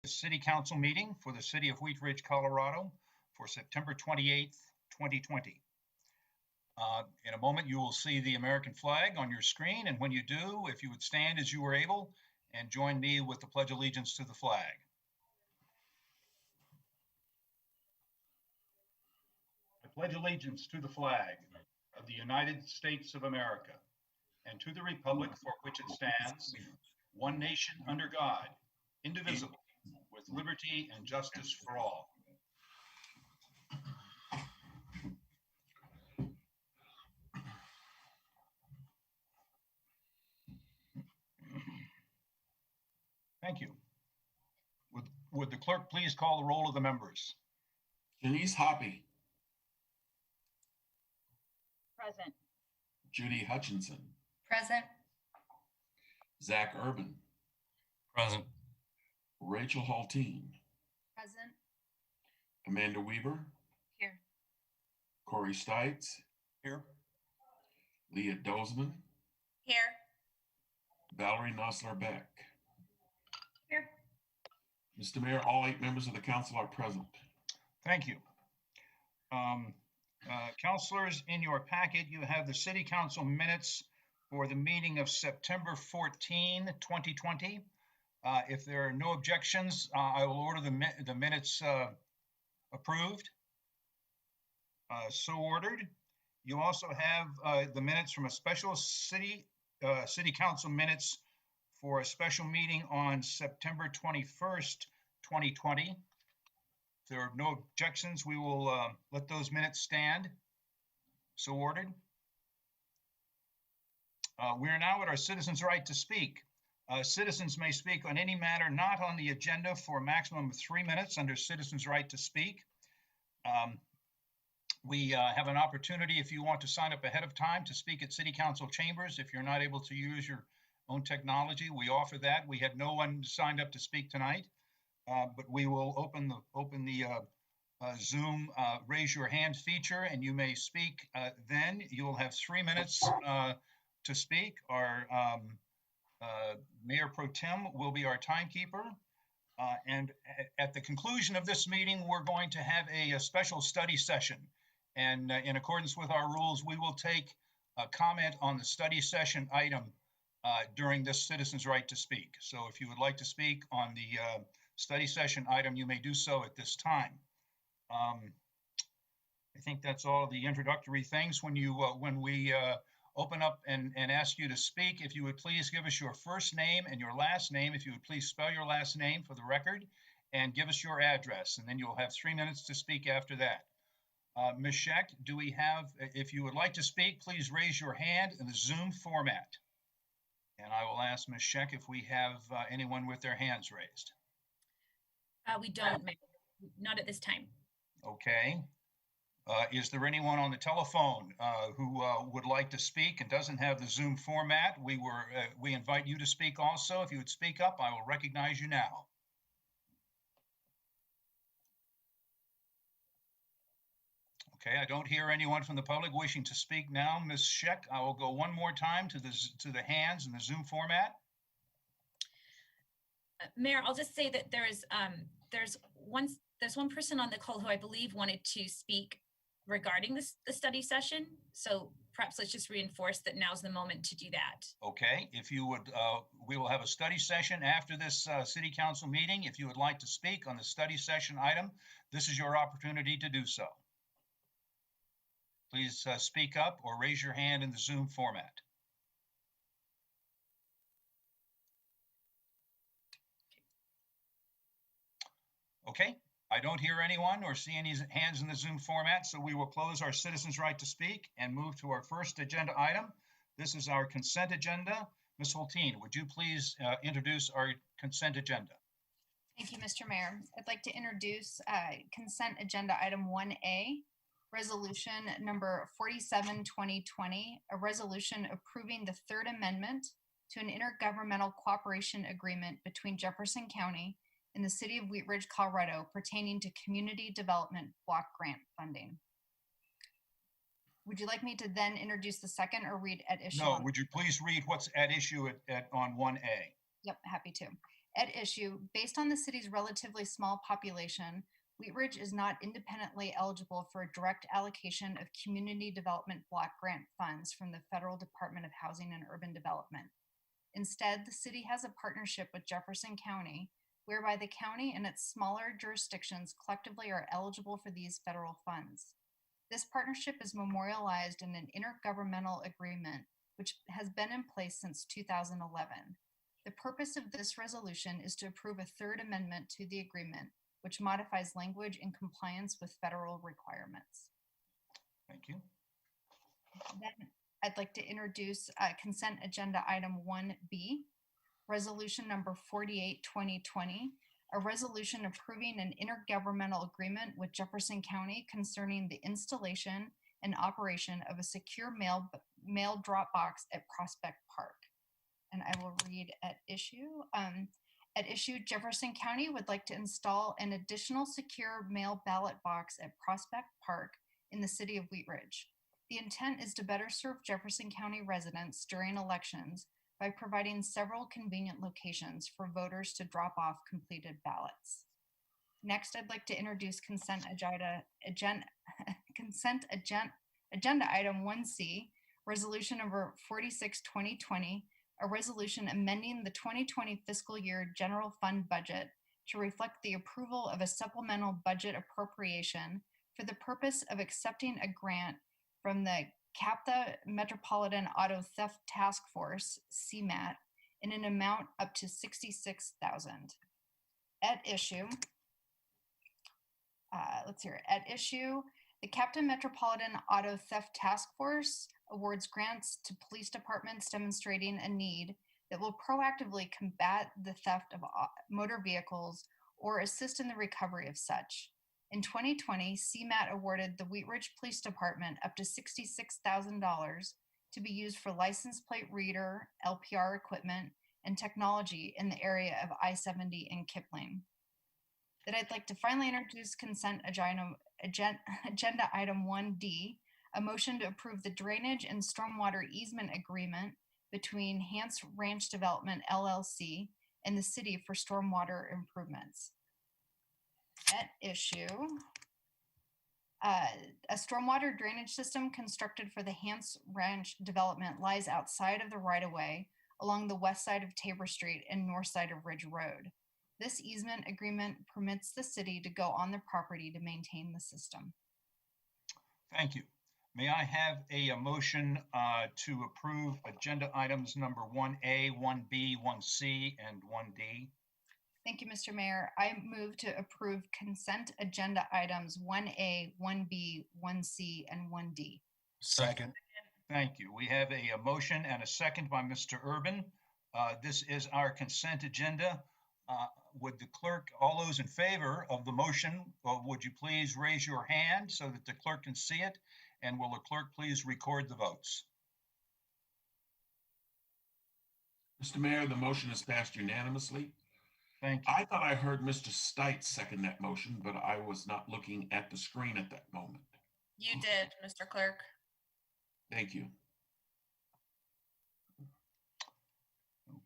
City Council meeting for the City of Wheatridge, Colorado for September 28th, 2020. In a moment, you will see the American flag on your screen, and when you do, if you would stand as you were able and join me with the Pledge of Allegiance to the flag. I pledge allegiance to the flag of the United States of America and to the republic for which it stands, one nation under God, indivisible, with liberty and justice for all. Thank you. Would the clerk please call the roll of the members? Janice Hoppy. Present. Judy Hutchinson. Present. Zach Urban. Present. Rachel Haltine. Present. Amanda Weaver. Here. Corey Stites. Here. Leah Dozman. Here. Valerie Nosler-Beck. Here. Mr. Mayor, all 8 members of the council are present. Thank you. Councilors, in your packet, you have the City Council minutes for the meeting of September 14, 2020. If there are no objections, I will order the minutes approved. So ordered. You also have the minutes from a special City Council minutes for a special meeting on September 21st, 2020. If there are no objections, we will let those minutes stand. So ordered. We are now at our citizens' right to speak. Citizens may speak on any matter not on the agenda for a maximum of 3 minutes under citizens' right to speak. We have an opportunity, if you want to sign up ahead of time, to speak at City Council chambers. If you're not able to use your own technology, we offer that. We had no one signed up to speak tonight, but we will open the Zoom raise your hand feature, and you may speak then. You'll have 3 minutes to speak. Our Mayor Pro Tem will be our timekeeper. And at the conclusion of this meeting, we're going to have a special study session. And in accordance with our rules, we will take a comment on the study session item during this citizen's right to speak. So if you would like to speak on the study session item, you may do so at this time. I think that's all the introductory things. When we open up and ask you to speak, if you would please give us your first name and your last name. If you would please spell your last name for the record and give us your address, and then you'll have 3 minutes to speak after that. Ms. Scheck, do we have, if you would like to speak, please raise your hand in the Zoom format. And I will ask Ms. Scheck if we have anyone with their hands raised. We don't, Mayor. Not at this time. Okay. Is there anyone on the telephone who would like to speak and doesn't have the Zoom format? We invite you to speak also. If you would speak up, I will recognize you now. Okay, I don't hear anyone from the public wishing to speak now. Ms. Scheck, I will go one more time to the hands in the Zoom format. Mayor, I'll just say that there's one person on the call who I believe wanted to speak regarding the study session. So perhaps let's just reinforce that now's the moment to do that. Okay, if you would, we will have a study session after this City Council meeting. If you would like to speak on the study session item, this is your opportunity to do so. Please speak up or raise your hand in the Zoom format. Okay, I don't hear anyone or see any hands in the Zoom format, so we will close our citizens' right to speak and move to our first agenda item. This is our consent agenda. Ms. Haltine, would you please introduce our consent agenda? Thank you, Mr. Mayor. I'd like to introduce consent agenda item 1A, resolution number 47-2020, a resolution approving the third amendment to an intergovernmental cooperation agreement between Jefferson County and the City of Wheatridge, Colorado, pertaining to community development block grant funding. Would you like me to then introduce the second or read at issue? No, would you please read what's at issue on 1A? Yep, happy to. At issue, based on the city's relatively small population, Wheatridge is not independently eligible for a direct allocation of community development block grant funds from the Federal Department of Housing and Urban Development. Instead, the city has a partnership with Jefferson County, whereby the county and its smaller jurisdictions collectively are eligible for these federal funds. This partnership is memorialized in an intergovernmental agreement, which has been in place since 2011. The purpose of this resolution is to approve a third amendment to the agreement, which modifies language in compliance with federal requirements. Thank you. Then I'd like to introduce consent agenda item 1B, resolution number 48, 2020, a resolution approving an intergovernmental agreement with Jefferson County concerning the installation and operation of a secure mail drop box at Prospect Park. And I will read at issue. At issue, Jefferson County would like to install an additional secure mail ballot box at Prospect Park in the city of Wheatridge. The intent is to better serve Jefferson County residents during elections by providing several convenient locations for voters to drop off completed ballots. Next, I'd like to introduce consent agenda item 1C, resolution number 46, 2020, a resolution amending the 2020 fiscal year general fund budget to reflect the approval of a supplemental budget appropriation for the purpose of accepting a grant from the CAPTA Metropolitan Auto Theft Task Force, CMAT, in an amount up to $66,000. At issue, the CAPTA Metropolitan Auto Theft Task Force awards grants to police departments demonstrating a need that will proactively combat the theft of motor vehicles or assist in the recovery of such. In 2020, CMAT awarded the Wheatridge Police Department up to $66,000 to be used for license plate reader, LPR equipment, and technology in the area of I-70 and Kipling. That I'd like to finally introduce consent agenda item 1D, a motion to approve the drainage and stormwater easement agreement between Hance Ranch Development LLC and the city for stormwater improvements. At issue, a stormwater drainage system constructed for the Hance Ranch development lies outside of the right-of-way along the west side of Tabor Street and north side of Ridge Road. This easement agreement permits the city to go on the property to maintain the system. Thank you. May I have a motion to approve agenda items number 1A, 1B, 1C, and 1D? Thank you, Mr. Mayor. I move to approve consent agenda items 1A, 1B, 1C, and 1D. Second. Thank you. We have a motion and a second by Mr. Urban. This is our consent agenda. Would the clerk, all those in favor of the motion, would you please raise your hand so that the clerk can see it? And will the clerk please record the votes? Mr. Mayor, the motion is passed unanimously. Thank you. I thought I heard Mr. Stites second that motion, but I was not looking at the screen at that moment. You did, Mr. Clerk. Thank you.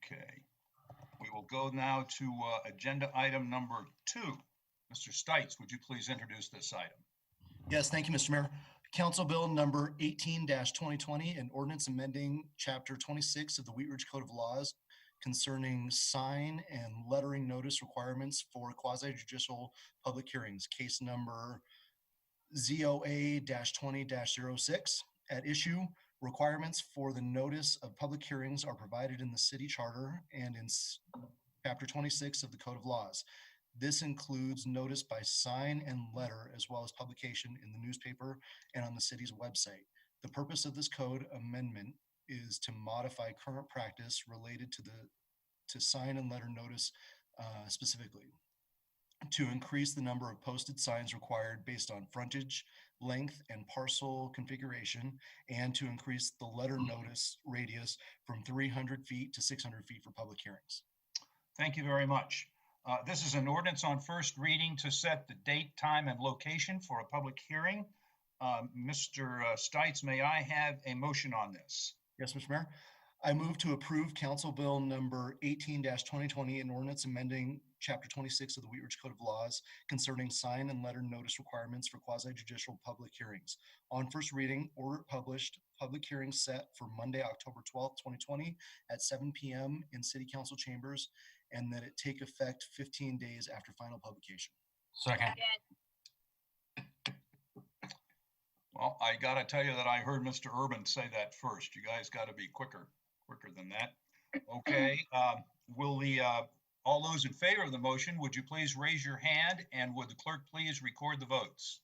Okay. We will go now to agenda item number 2. Mr. Stites, would you please introduce this item? Yes, thank you, Mr. Mayor. Council Bill number 18-2020, an ordinance amending Chapter 26 of the Wheatridge Code of Laws concerning sign and lettering notice requirements for quasi-judicial public hearings, case number ZOA-20-06. At issue, requirements for the notice of public hearings are provided in the city charter and in Chapter 26 of the Code of Laws. This includes notice by sign and letter, as well as publication in the newspaper and on the city's website. The purpose of this code amendment is to modify current practice related to sign and letter notice specifically, to increase the number of posted signs required based on frontage, length, and parcel configuration, and to increase the letter notice radius from 300 feet to 600 feet for public hearings. Thank you very much. This is an ordinance on first reading to set the date, time, and location for a public hearing. Mr. Stites, may I have a motion on this? Yes, Mr. Mayor. I move to approve Council Bill number 18-2020, an ordinance amending Chapter 26 of the Wheatridge Code of Laws concerning sign and letter notice requirements for quasi-judicial public hearings. On first reading, order published, public hearing set for Monday, October 12th, 2020 at 7 p.m. in City Council chambers, and that it take effect 15 days after final publication. Second. Well, I gotta tell you that I heard Mr. Urban say that first. You guys gotta be quicker than that. Okay, will all those in favor of the motion, would you please raise your hand, and would the clerk please record the votes?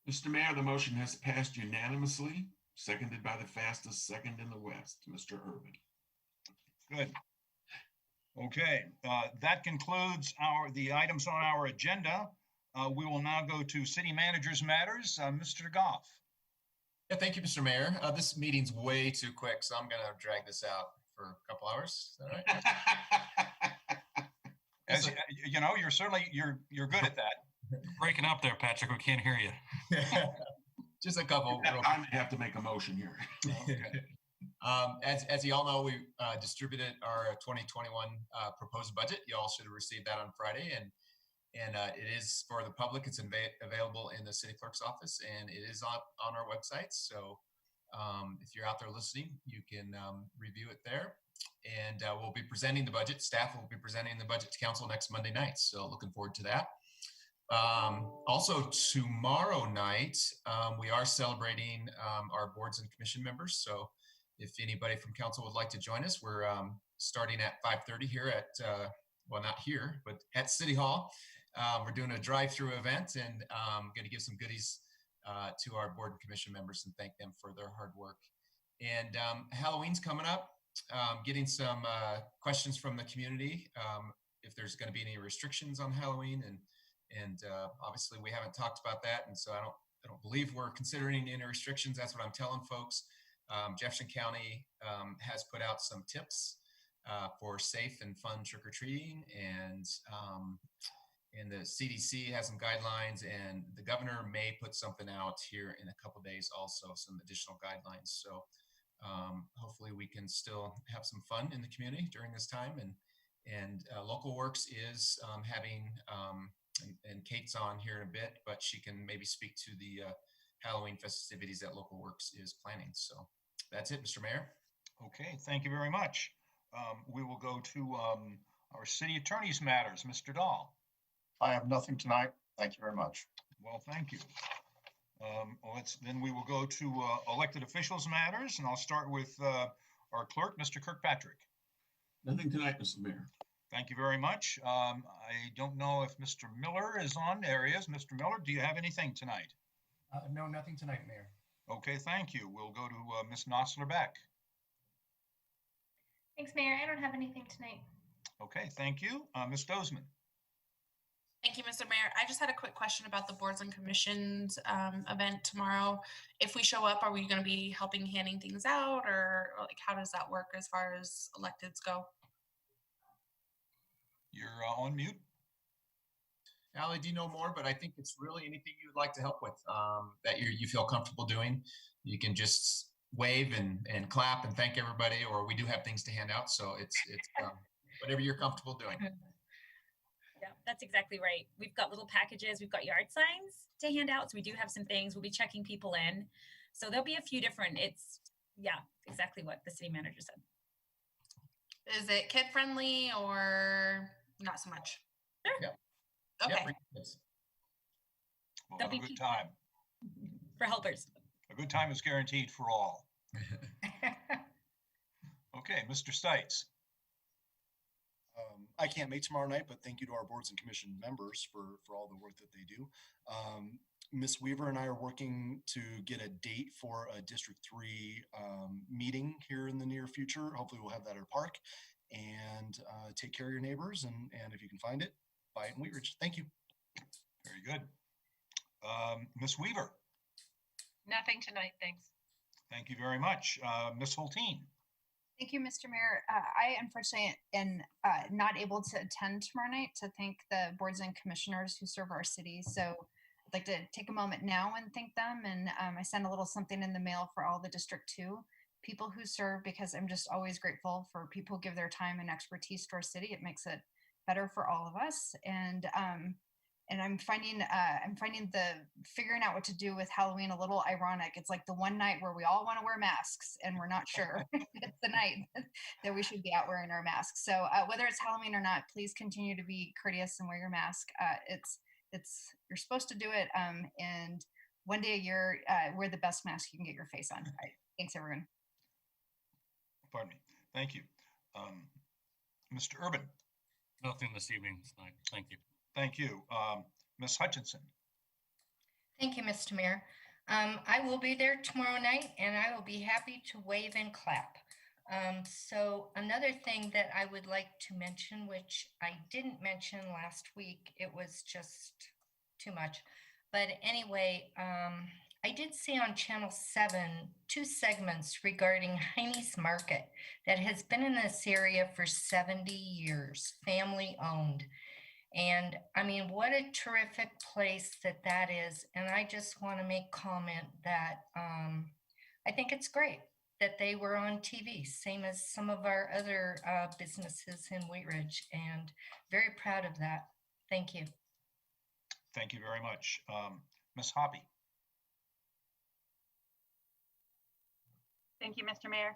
Mr. Mayor, the motion has passed unanimously, seconded by the fastest second in the West, Mr. Urban. Good. Okay, that concludes the items on our agenda. We will now go to city managers matters. Mr. Goff. Yeah, thank you, Mr. Mayor. This meeting's way too quick, so I'm going to drag this out for a couple hours. Is that right? As you know, you're good at that. Breaking up there, Patrick. We can't hear you. Just a couple. I may have to make a motion here. Okay. As you all know, we distributed our 2021 proposed budget. You all should have received that on Friday, and it is for the public. It's available in the city clerk's office, and it is on our website. So if you're out there listening, you can review it there. And we'll be presenting the budget. Staff will be presenting the budget to council next Monday night. So looking forward to that. Also tomorrow night, we are celebrating our boards and commission members. So if anybody from council would like to join us, we're starting at 5:30 here at, well, not here, but at City Hall. We're doing a drive-through event, and going to give some goodies to our board and commission members and thank them for their hard work. And Halloween's coming up. Getting some questions from the community if there's going to be any restrictions on Halloween, and obviously we haven't talked about that, and so I don't believe we're considering any restrictions. That's what I'm telling folks. Jefferson County has put out some tips for safe and fun trick-or-treating, and the CDC has some guidelines, and the governor may put something out here in a couple days also, some additional guidelines. So hopefully we can still have some fun in the community during this time, and Local Works is having and Kate's on here in a bit, but she can maybe speak to the Halloween festivities that Local Works is planning. So that's it, Mr. Mayor. Okay, thank you very much. We will go to our city attorney's matters. Mr. Dahl. I have nothing tonight. Thank you very much. Well, thank you. Then we will go to elected officials matters, and I'll start with our clerk, Mr. Kirkpatrick. Nothing tonight, Mr. Mayor. Thank you very much. I don't know if Mr. Miller is on. There he is. Mr. Miller, do you have anything tonight? No, nothing tonight, Mayor. Okay, thank you. We'll go to Ms. Nosler Beck. Thanks, Mayor. I don't have anything tonight. Okay, thank you. Ms. Dozeman. Thank you, Mr. Mayor. I just had a quick question about the boards and commissions event tomorrow. If we show up, are we going to be helping handing things out, or like how does that work as far as electeds go? You're on mute. Allie, do you know more? But I think it's really anything you'd like to help with that you feel comfortable doing. You can just wave and clap and thank everybody, or we do have things to hand out. So it's whatever you're comfortable doing. Yeah, that's exactly right. We've got little packages. We've got yard signs to hand out. So we do have some things. We'll be checking people in. So there'll be a few different, yeah, exactly what the city manager said. Is it kid friendly or not so much? Sure. Yeah. Okay. Yeah, We'll There'll have a be good time. For helpers. A good time is guaranteed for all. Okay, Mr. Stites. I can't make tomorrow night, but thank you to our boards and commission members for all the work that they do. Ms. Weaver and I are working to get a date for a District 3 meeting here in the near future. Hopefully we'll have that at a park. And take care of your neighbors, and if you can find it, buy it in Wheatridge. Thank you. Very good. Ms. Weaver. Nothing tonight, thanks. Thank you very much. Ms. Hulteen. Thank you, Mr. Mayor. I unfortunately am not able to attend tomorrow night to thank the boards and commissioners who serve our city. So I'd like to take a moment now and thank them. And I sent a little something in the mail for all the District 2. people who serve, because I'm just always grateful for people who give their time and expertise to our city. It makes it better for all of us. And I'm finding the figuring out what to do with Halloween a little ironic. It's like the one night where we all want to wear masks and we're not sure it's the night that we should be out wearing our masks. So whether it's Halloween or not, please continue to be courteous and wear your mask. It's you're supposed to do it. And one day a year, wear the best mask you can get your face on. All right. Thanks, everyone. Pardon me. Thank you. Mr. Urban. Nothing this evening tonight. Thank you. Thank you. Ms. Hutchinson. Thank you, Mr. Mayor. I will be there tomorrow night and I will be happy to wave and clap. So another thing that I would like to mention, which I didn't mention last week, it was just too much. But anyway, I did see on Channel 7 2 segments regarding Heine's Market that has been in this area for 70 years, family owned. And I mean, what a terrific place that is. And I just want to make comment that I think it's great that they were on TV, same as some of our other businesses in Wheatridge, and very proud of that. Thank you. Thank you very much. Ms. Hoppy. Thank you, Mr. Mayor.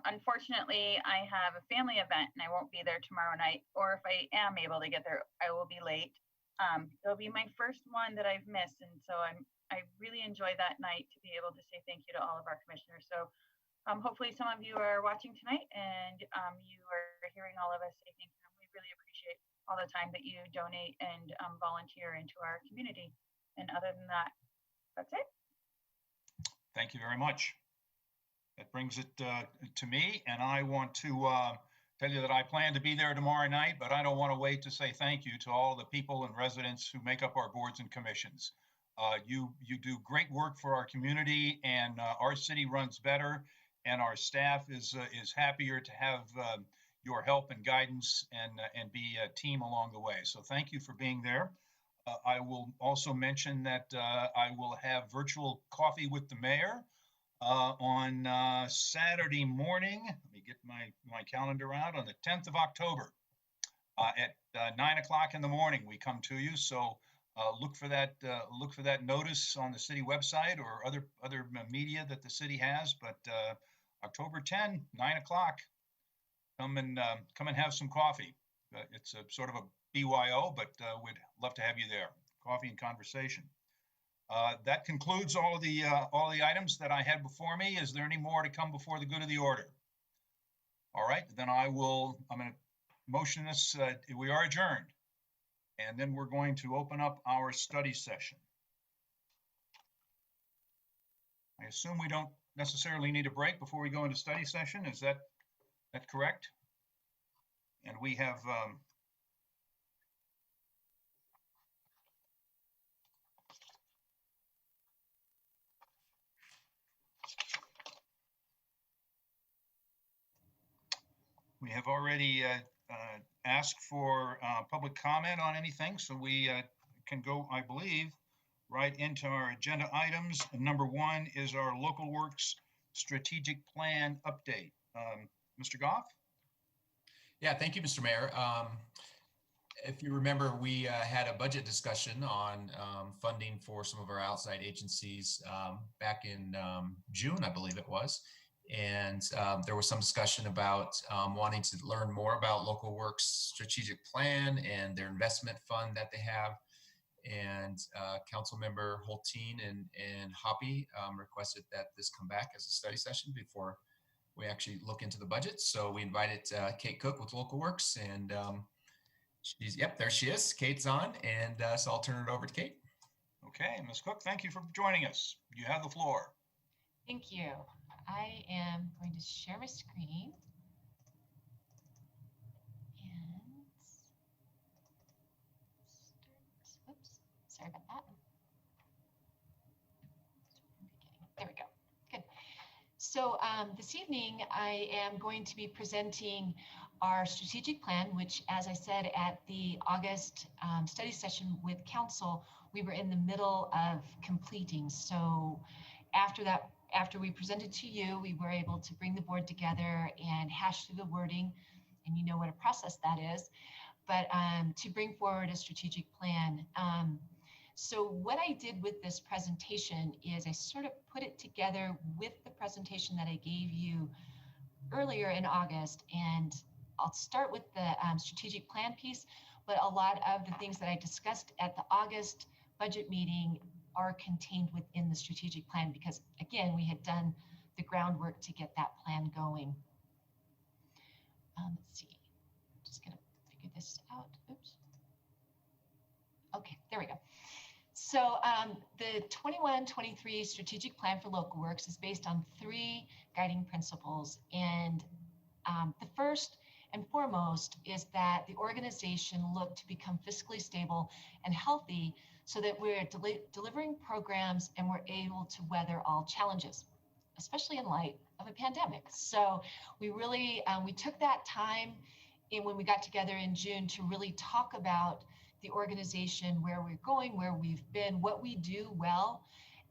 Unfortunately, I have a family event and I won't be there tomorrow night, or if I am able to get there, I will be late. It'll be my first one that I've missed. And so I really enjoy that night to be able to say thank you to all of our commissioners. So hopefully some of you are watching tonight and you are hearing all of us say thank you. We really appreciate all the time that you donate and volunteer into our community. And other than that, that's it. Thank you very much. That brings it to me, and I want to tell you that I plan to be there tomorrow night, but I don't want to wait to say thank you to all the people and residents who make up our boards and commissions. You do great work for our community, and our city runs better, and our staff is happier to have your help and guidance and be a team along the way. So thank you for being there. I will also mention that I will have virtual coffee with the mayor on Saturday morning. Let me get my calendar out. On the 10th of October at 9 o'clock in the morning, we come to you. So look for that notice on the city website or other media that the city has. But October 10, 9 o'clock, come and have some coffee. It's a sort of a BYO, but we'd love to have you there. Coffee and conversation. That concludes all the items that I had before me. Is there any more to come before the good of the order? All right, then I'm going to motion this. We are adjourned. And then we're going to open up our study session. I assume we don't necessarily need a break before we go into study session. Is that correct? And we have already asked for public comment on anything, so we can go, I believe, right into our agenda items. Number 1 is our local works strategic plan update. Mr. Goff? Yeah, thank you, Mr. Mayor. If you remember, we had a budget discussion on funding for some of our outside agencies back in June, I believe it was. And there was some discussion about wanting to learn more about Local Works strategic plan and their investment fund that they have. And Councilmember Holteen and Hoppy requested that this come back as a study session before we actually look into the budget. So we invited Kate Cook with Local Works, and yep, there she is. Kate's on, and so I'll turn it over to Kate. Okay, Ms. Cook, thank you for joining us. You have the floor. Thank you. I am going to share my screen. And oops, sorry about that. There we go. Good. So this evening, I am going to be presenting our strategic plan, which, as I said, at the August study session with council, we were in the middle of completing. So after after we presented to you, we were able to bring the board together and hash through the wording, and you know what a process that is, but to bring forward a strategic plan. So what I did with this presentation is I sort of put it together with the presentation that I gave you earlier in August, and I'll start with the strategic plan piece, but a lot of the things that I discussed at the August budget meeting are contained within the strategic plan because, again, we had done the groundwork to get that plan going. Let's see, I'm just gonna figure this out. Oops. Okay, there we go. So the 21-23 strategic plan for local works is based on 3 guiding principles. And the first and foremost is that the organization look to become fiscally stable and healthy so that we're delivering programs and we're able to weather all challenges, especially in light of a pandemic. So we really, we took that time when we got together in June to really talk about the organization, where we're going, where we've been, what we do well,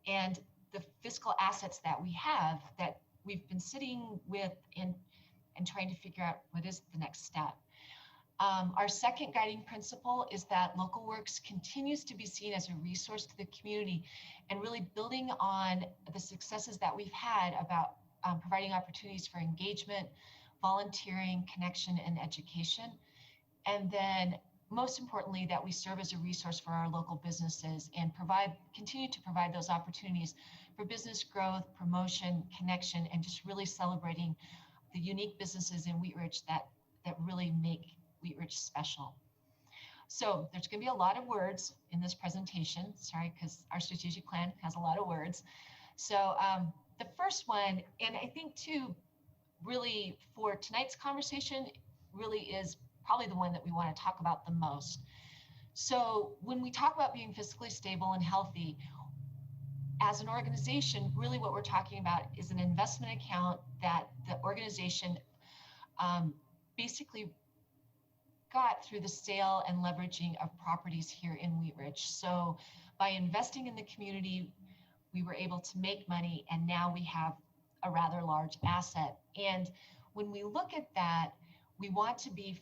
and the fiscal assets that we have that we've been sitting with and trying to figure out what is the next step. Our second guiding principle is that local works continues to be seen as a resource to the community and really building on the successes that we've had about providing opportunities for engagement, volunteering, connection, and education. And then most importantly, that we serve as a resource for our local businesses and continue to provide those opportunities for business growth, promotion, connection, and just really celebrating the unique businesses in Wheatridge that really make Wheatridge special. So there's going to be a lot of words in this presentation. Sorry, because our strategic plan has a lot of words. So the first one, and I think too, really for tonight's conversation, really is probably the one that we want to talk about the most. So when we talk about being fiscally stable and healthy, as an organization, really what we're talking about is an investment account that the organization basically got through the sale and leveraging of properties here in Wheatridge. So by investing in the community, we were able to make money, and now we have a rather large asset. And when we look at that, we want to be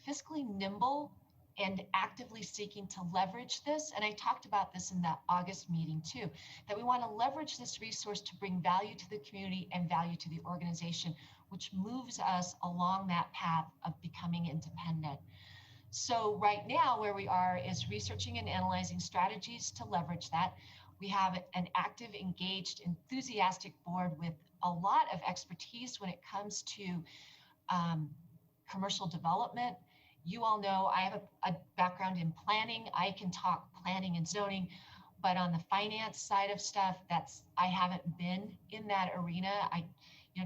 fiscally nimble and actively seeking to leverage this. And I talked about this in that August meeting too, that we want to leverage this resource to bring value to the community and value to the organization, which moves us along that path of becoming independent. So right now where we are is researching and analyzing strategies to leverage that. We have an active, engaged, enthusiastic board with a lot of expertise when it comes to commercial development. You all know I have a background in planning. I can talk planning and zoning, but on the finance side of stuff, I haven't been in that arena. I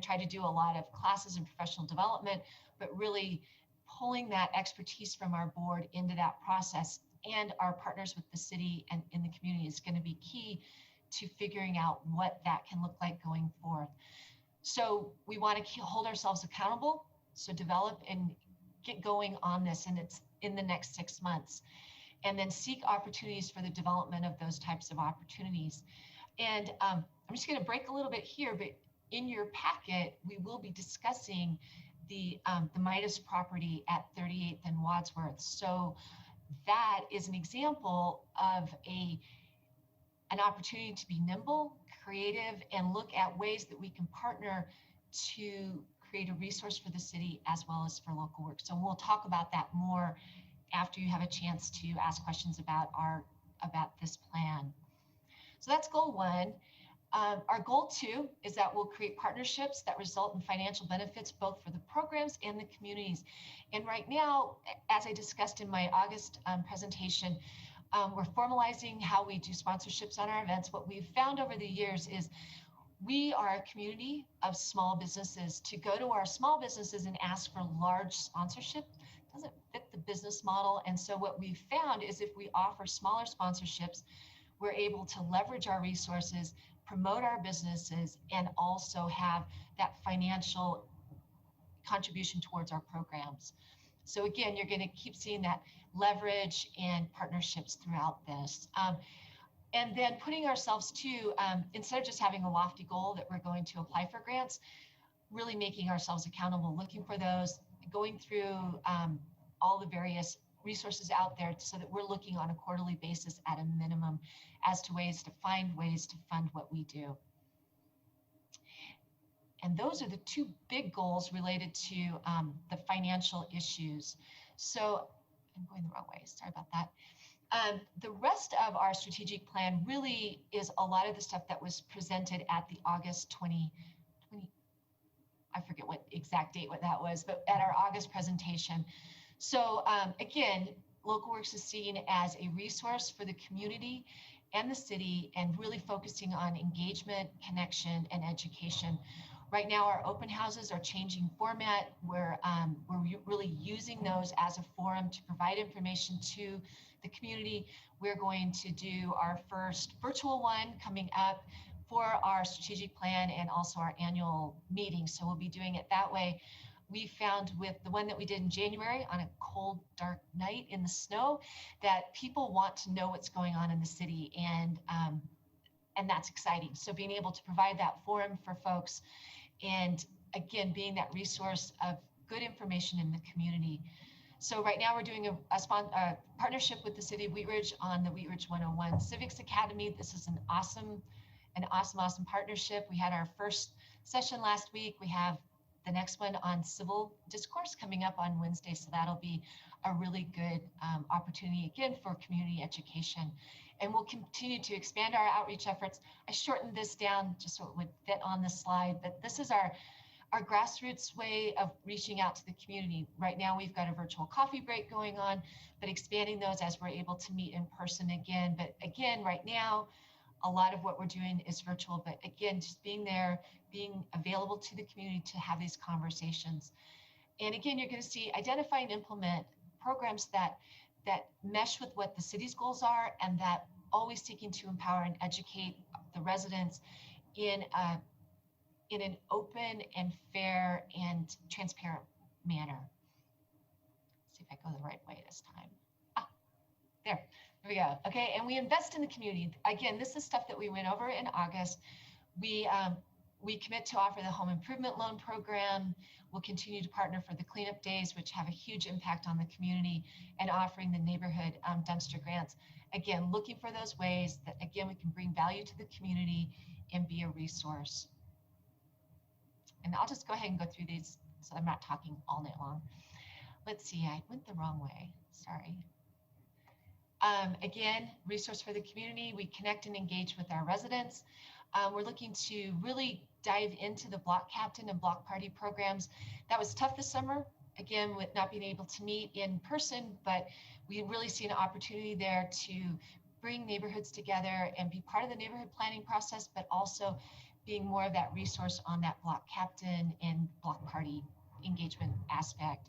try to do a lot of classes in professional development, but really pulling that expertise from our board into that process and our partners with the city and in the community is going to be key to figuring out what that can look like going forth. So we want to hold ourselves accountable. So develop and get going on this, and it's in the next 6 months, and then seek opportunities for the development of those types of opportunities. And I'm just going to break a little bit here, but in your packet, we will be discussing the Midas property at 38th and Wadsworth. So that is an example of an opportunity to be nimble, creative, and look at ways that we can partner to create a resource for the city as well as for local work. So we'll talk about that more after you have a chance to ask questions about this plan. So that's goal 1. Our goal 2 is that we'll create partnerships that result in financial benefits both for the programs and the communities. And right now, as I discussed in my August presentation, we're formalizing how we do sponsorships on our events. What we've found over the years is we are a community of small businesses. To go to our small businesses and ask for large sponsorship doesn't fit the business model. And so what we've found is if we offer smaller sponsorships, we're able to leverage our resources, promote our businesses, and also have that financial contribution towards our programs. So again, you're going to keep seeing that leverage and partnerships throughout this. And then putting ourselves to, instead of just having a lofty goal that we're going to apply for grants, really making ourselves accountable, looking for those, going through all the various resources out there so that we're looking on a quarterly basis at a minimum as to ways to find ways to fund what we do. And those are the two big goals related to the financial issues. So I'm going the wrong way, sorry about that. The rest of our strategic plan really is a lot of the stuff that was presented at the August 20, I forget what exact date what that was, but at our August presentation. So again, Local Works is seen as a resource for the community and the city, and really focusing on engagement, connection, and education. Right now, our open houses are changing format. We're really using those as a forum to provide information to the community. We're going to do our first virtual one coming up for our strategic plan and also our annual meeting. So we'll be doing it that way. We found with the one that we did in January on a cold, dark night in the snow that people want to know what's going on in the city, and that's exciting. So being able to provide that forum for folks, and again, being that resource of good information in the community. So right now we're doing a partnership with the city of Wheatridge on the Wheatridge 101 Civics Academy. This is an awesome partnership. We had our first session last week. We have the next one on civil discourse coming up on Wednesday. So that'll be a really good opportunity again for community education. And we'll continue to expand our outreach efforts. I shortened this down just so it would fit on the slide, but this is our grassroots way of reaching out to the community. Right now, we've got a virtual coffee break going on, but expanding those as we're able to meet in person again. But again, right now, a lot of what we're doing is virtual, but again, just being there, being available to the community to have these conversations. And again, you're going to see identify and implement programs that mesh with what the city's goals are, and that always seeking to empower and educate the residents in an open and fair and transparent manner. Let's see if I go the right way this time. There we go. Okay, and we invest in the community. Again, this is stuff that we went over in August. We commit to offer the home improvement loan program. We'll continue to partner for the cleanup days, which have a huge impact on the community, and offering the neighborhood dumpster grants. Again, looking for those ways that, again, we can bring value to the community and be a resource. And I'll just go ahead and go through these so I'm not talking all night long. Let's see, I went the wrong way, sorry. Again, resource for the community. We connect and engage with our residents. We're looking to really dive into the block captain and block party programs. That was tough this summer, again, with not being able to meet in person, but we really see an opportunity there to bring neighborhoods together and be part of the neighborhood planning process, but also being more of that resource on that block captain and block party engagement aspect.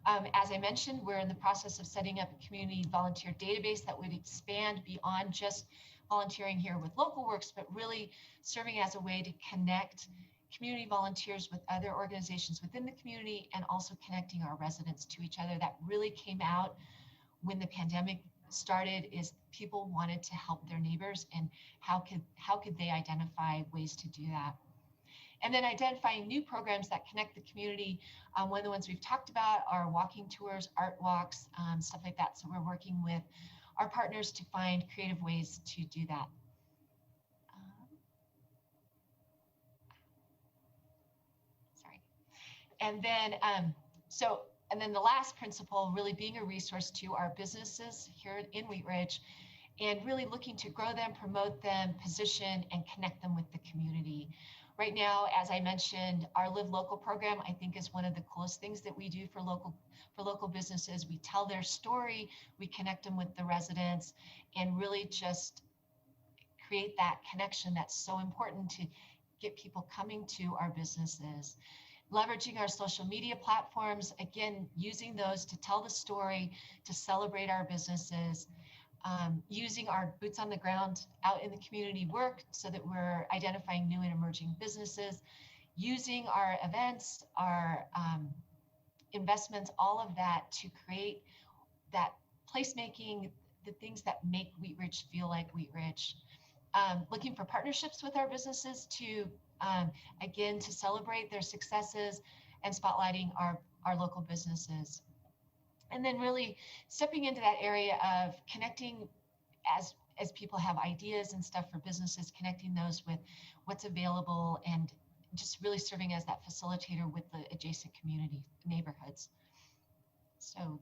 As I mentioned, we're in the process of setting up a community volunteer database that would expand beyond just volunteering here with Local Works, but really serving as a way to connect community volunteers with other organizations within the community, and also connecting our residents to each other. That really came out when the pandemic started, is people wanted to help their neighbors, and how could they identify ways to do that. And then identifying new programs that connect the community. One of the ones we've talked about are walking tours, art walks, stuff like that. So we're working with our partners to find creative ways to do that. Sorry. And then, and then the last principle, really being a resource to our businesses here in Wheatridge, and really looking to grow them, promote them, position, and connect them with the community. Right now, as I mentioned, our Live Local program, I think, is one of the coolest things that we do for local businesses. We tell their story, we connect them with the residents, and really just create that connection that's so important to get people coming to our businesses. Leveraging our social media platforms, again, using those to tell the story, to celebrate our businesses. Using our boots on the ground out in the community work so that we're identifying new and emerging businesses, using our events, our investments, all of that to create that placemaking, the things that make Wheatridge feel like Wheatridge. Looking for partnerships with our businesses to, again, to celebrate their successes and spotlighting our local businesses. And then really stepping into that area of connecting as people have ideas and stuff for businesses, connecting those with what's available and just really serving as that facilitator with the adjacent community neighborhoods. So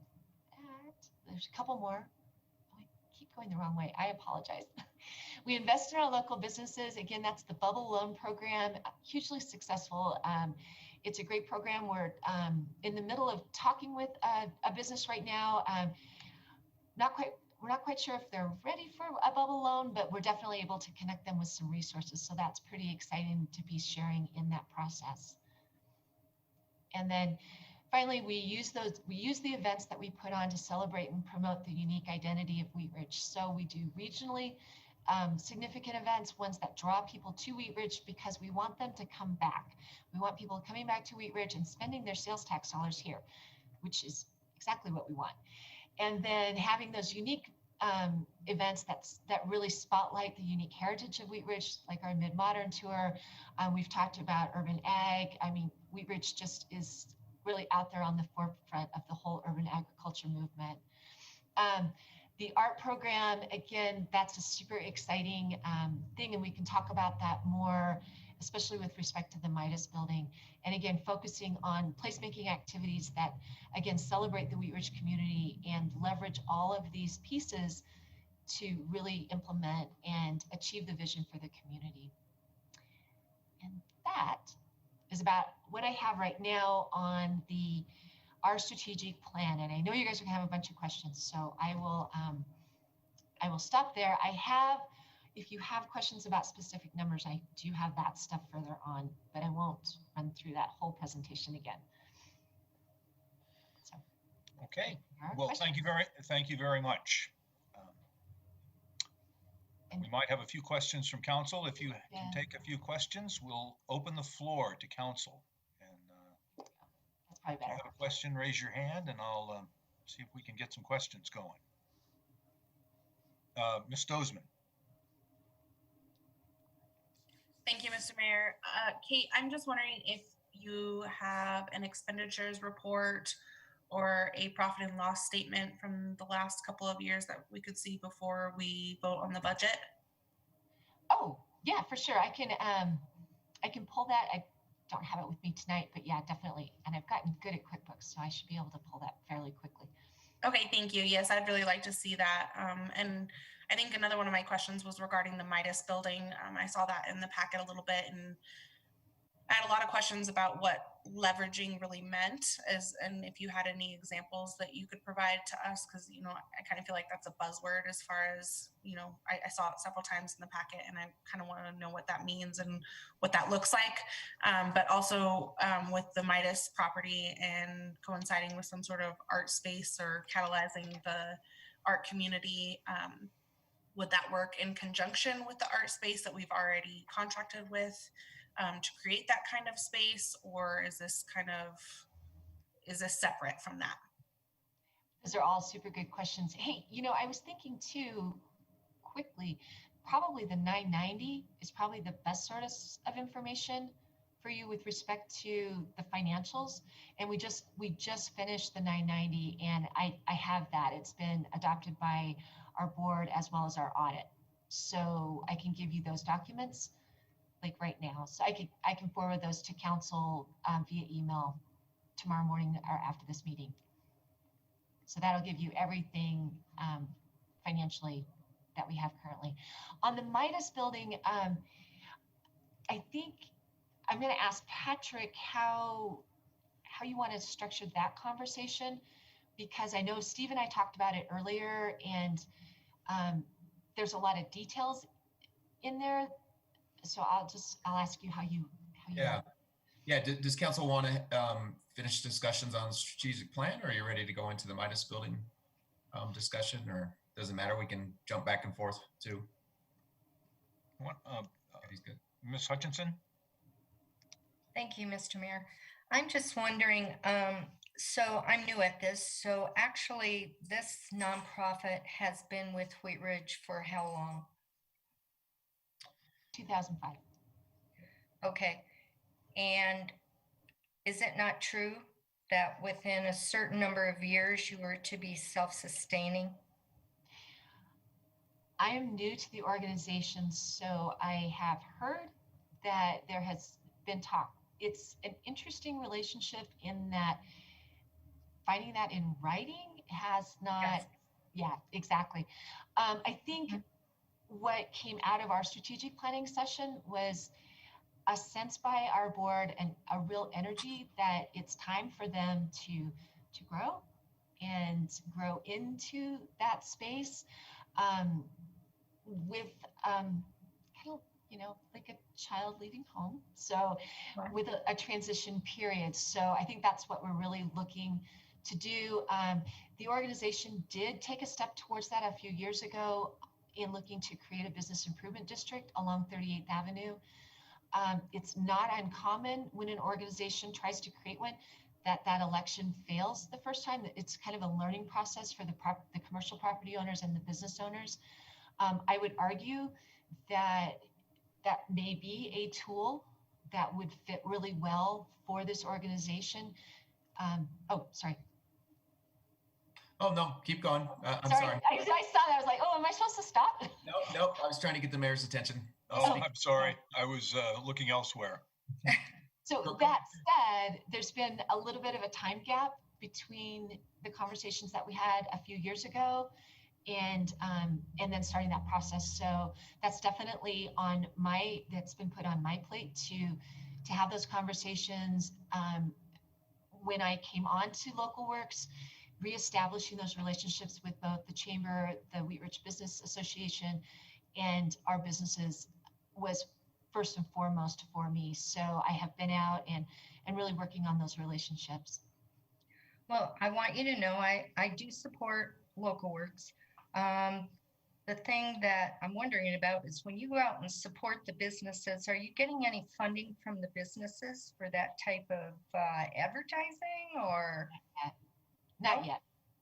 there's a couple more. I keep going the wrong way. I apologize. We invest in our local businesses. Again, that's the Bubble Loan Program, hugely successful. It's a great program. We're in the middle of talking with a business right now. We're not quite sure if they're ready for a bubble loan, but we're definitely able to connect them with some resources. So that's pretty exciting to be sharing in that process. And then finally, we use the events that we put on to celebrate and promote the unique identity of Wheatridge. So we do regionally significant events, ones that draw people to Wheatridge because we want them to come back. We want people coming back to Wheatridge and spending their sales tax dollars here, which is exactly what we want. And then having those unique events that really spotlight the unique heritage of Wheatridge, like our mid-modern tour. We've talked about urban ag. I mean, Wheatridge just is really out there on the forefront of the whole urban agriculture movement. The art program, again, that's a super exciting thing, and we can talk about that more, especially with respect to the Midas building. And again, focusing on placemaking activities that, again, celebrate the Wheatridge community and leverage all of these pieces to really implement and achieve the vision for the community. And that is about what I have right now on our strategic plan. And I know you guys are gonna have a bunch of questions, so I will stop there. If you have questions about specific numbers, I do have that stuff further on, but I won't run through that whole presentation again. So, okay. Well, thank you very much. We might have a few questions from council. If you can take a few questions, we'll open the floor to council. And that's probably better. If you have a question, raise your hand, and I'll see if we can get some questions going. Ms. Dozman. Thank you, Mr. Mayor. Kate, I'm just wondering if you have an expenditures report or a profit and loss statement from the last couple of years that we could see before we vote on the budget? Oh, yeah, for sure. I can pull that. I don't have it with me tonight, but yeah, definitely. And I've gotten good at QuickBooks, so I should be able to pull that fairly quickly. Okay, thank you. Yes, I'd really like to see that. And I think another one of my questions was regarding the Midas building. I saw that in the packet a little bit, and I had a lot of questions about what leveraging really meant, and if you had any examples that you could provide to us, because, you know, I kind of feel like that's a buzzword as far as, you know, I saw it several times in the packet, and I kind of want to know what that means and what that looks like. But also with the Midas property and coinciding with some sort of art space or catalyzing the art community, would that work in conjunction with the art space that we've already contracted with? To create that kind of space, or is this separate from that? Those are all super good questions. Hey, you know, I was thinking too, quickly, probably the 990 is probably the best source of information for you with respect to the financials. And we just finished the 990, and I have that. It's been adopted by our board as well as our audit. So I can give you those documents like right now. So I can forward those to council via email tomorrow morning or after this meeting. So that'll give you everything financially that we have currently. On the Midas building, I think I'm going to ask Patrick how you want to structure that conversation, because I know Steve and I talked about it earlier, and there's a lot of details in there. So I'll ask you how you yeah. Does council want to finish discussions on the strategic plan, or are you ready to go into the Midas building discussion, or doesn't matter? We can jump back and forth too. He's good. Ms. Hutchinson. Thank you, Mr. Mayor. I'm just wondering, So I'm new at this. So actually, this nonprofit has been with Wheatridge for how long? 2005. Okay. And is it not true that within a certain number of years you were to be self-sustaining? I am new to the organization, so I have heard that there has been talk. It's an interesting relationship in that finding that in writing has not, Yes. yeah, exactly. I think what came out of our strategic planning session was a sense by our board and a real energy that it's time for them to grow and grow into that space with kind of, like a child leaving home. So with a transition period. So I think that's what we're really looking to do. The organization did take a step towards that a few years ago in looking to create a business improvement district along 38th Avenue. It's not uncommon when an organization tries to create one that election fails the first time. It's kind of a learning process for the commercial property owners and the business owners. I would argue that that may be a tool that would fit really well for this organization. Oh, sorry. Oh, no, keep going. I'm sorry. I saw that. I was like, oh, am I supposed to stop? Nope. I was trying to get the mayor's attention. Oh, I'm sorry. I was looking elsewhere. So that said, there's been a little bit of a time gap between the conversations that we had a few years ago and then starting that process. So that's definitely that's been put on my plate to have those conversations. When I came on to Local Works, reestablishing those relationships with both the Chamber, the Wheatridge Business Association, and our businesses was first and foremost for me. So I have been out and really working on those relationships. Well, I want you to know I do support Local Works. The thing that I'm wondering about is when you go out and support the businesses, are you getting any funding from the businesses for that type of advertising or? Not yet.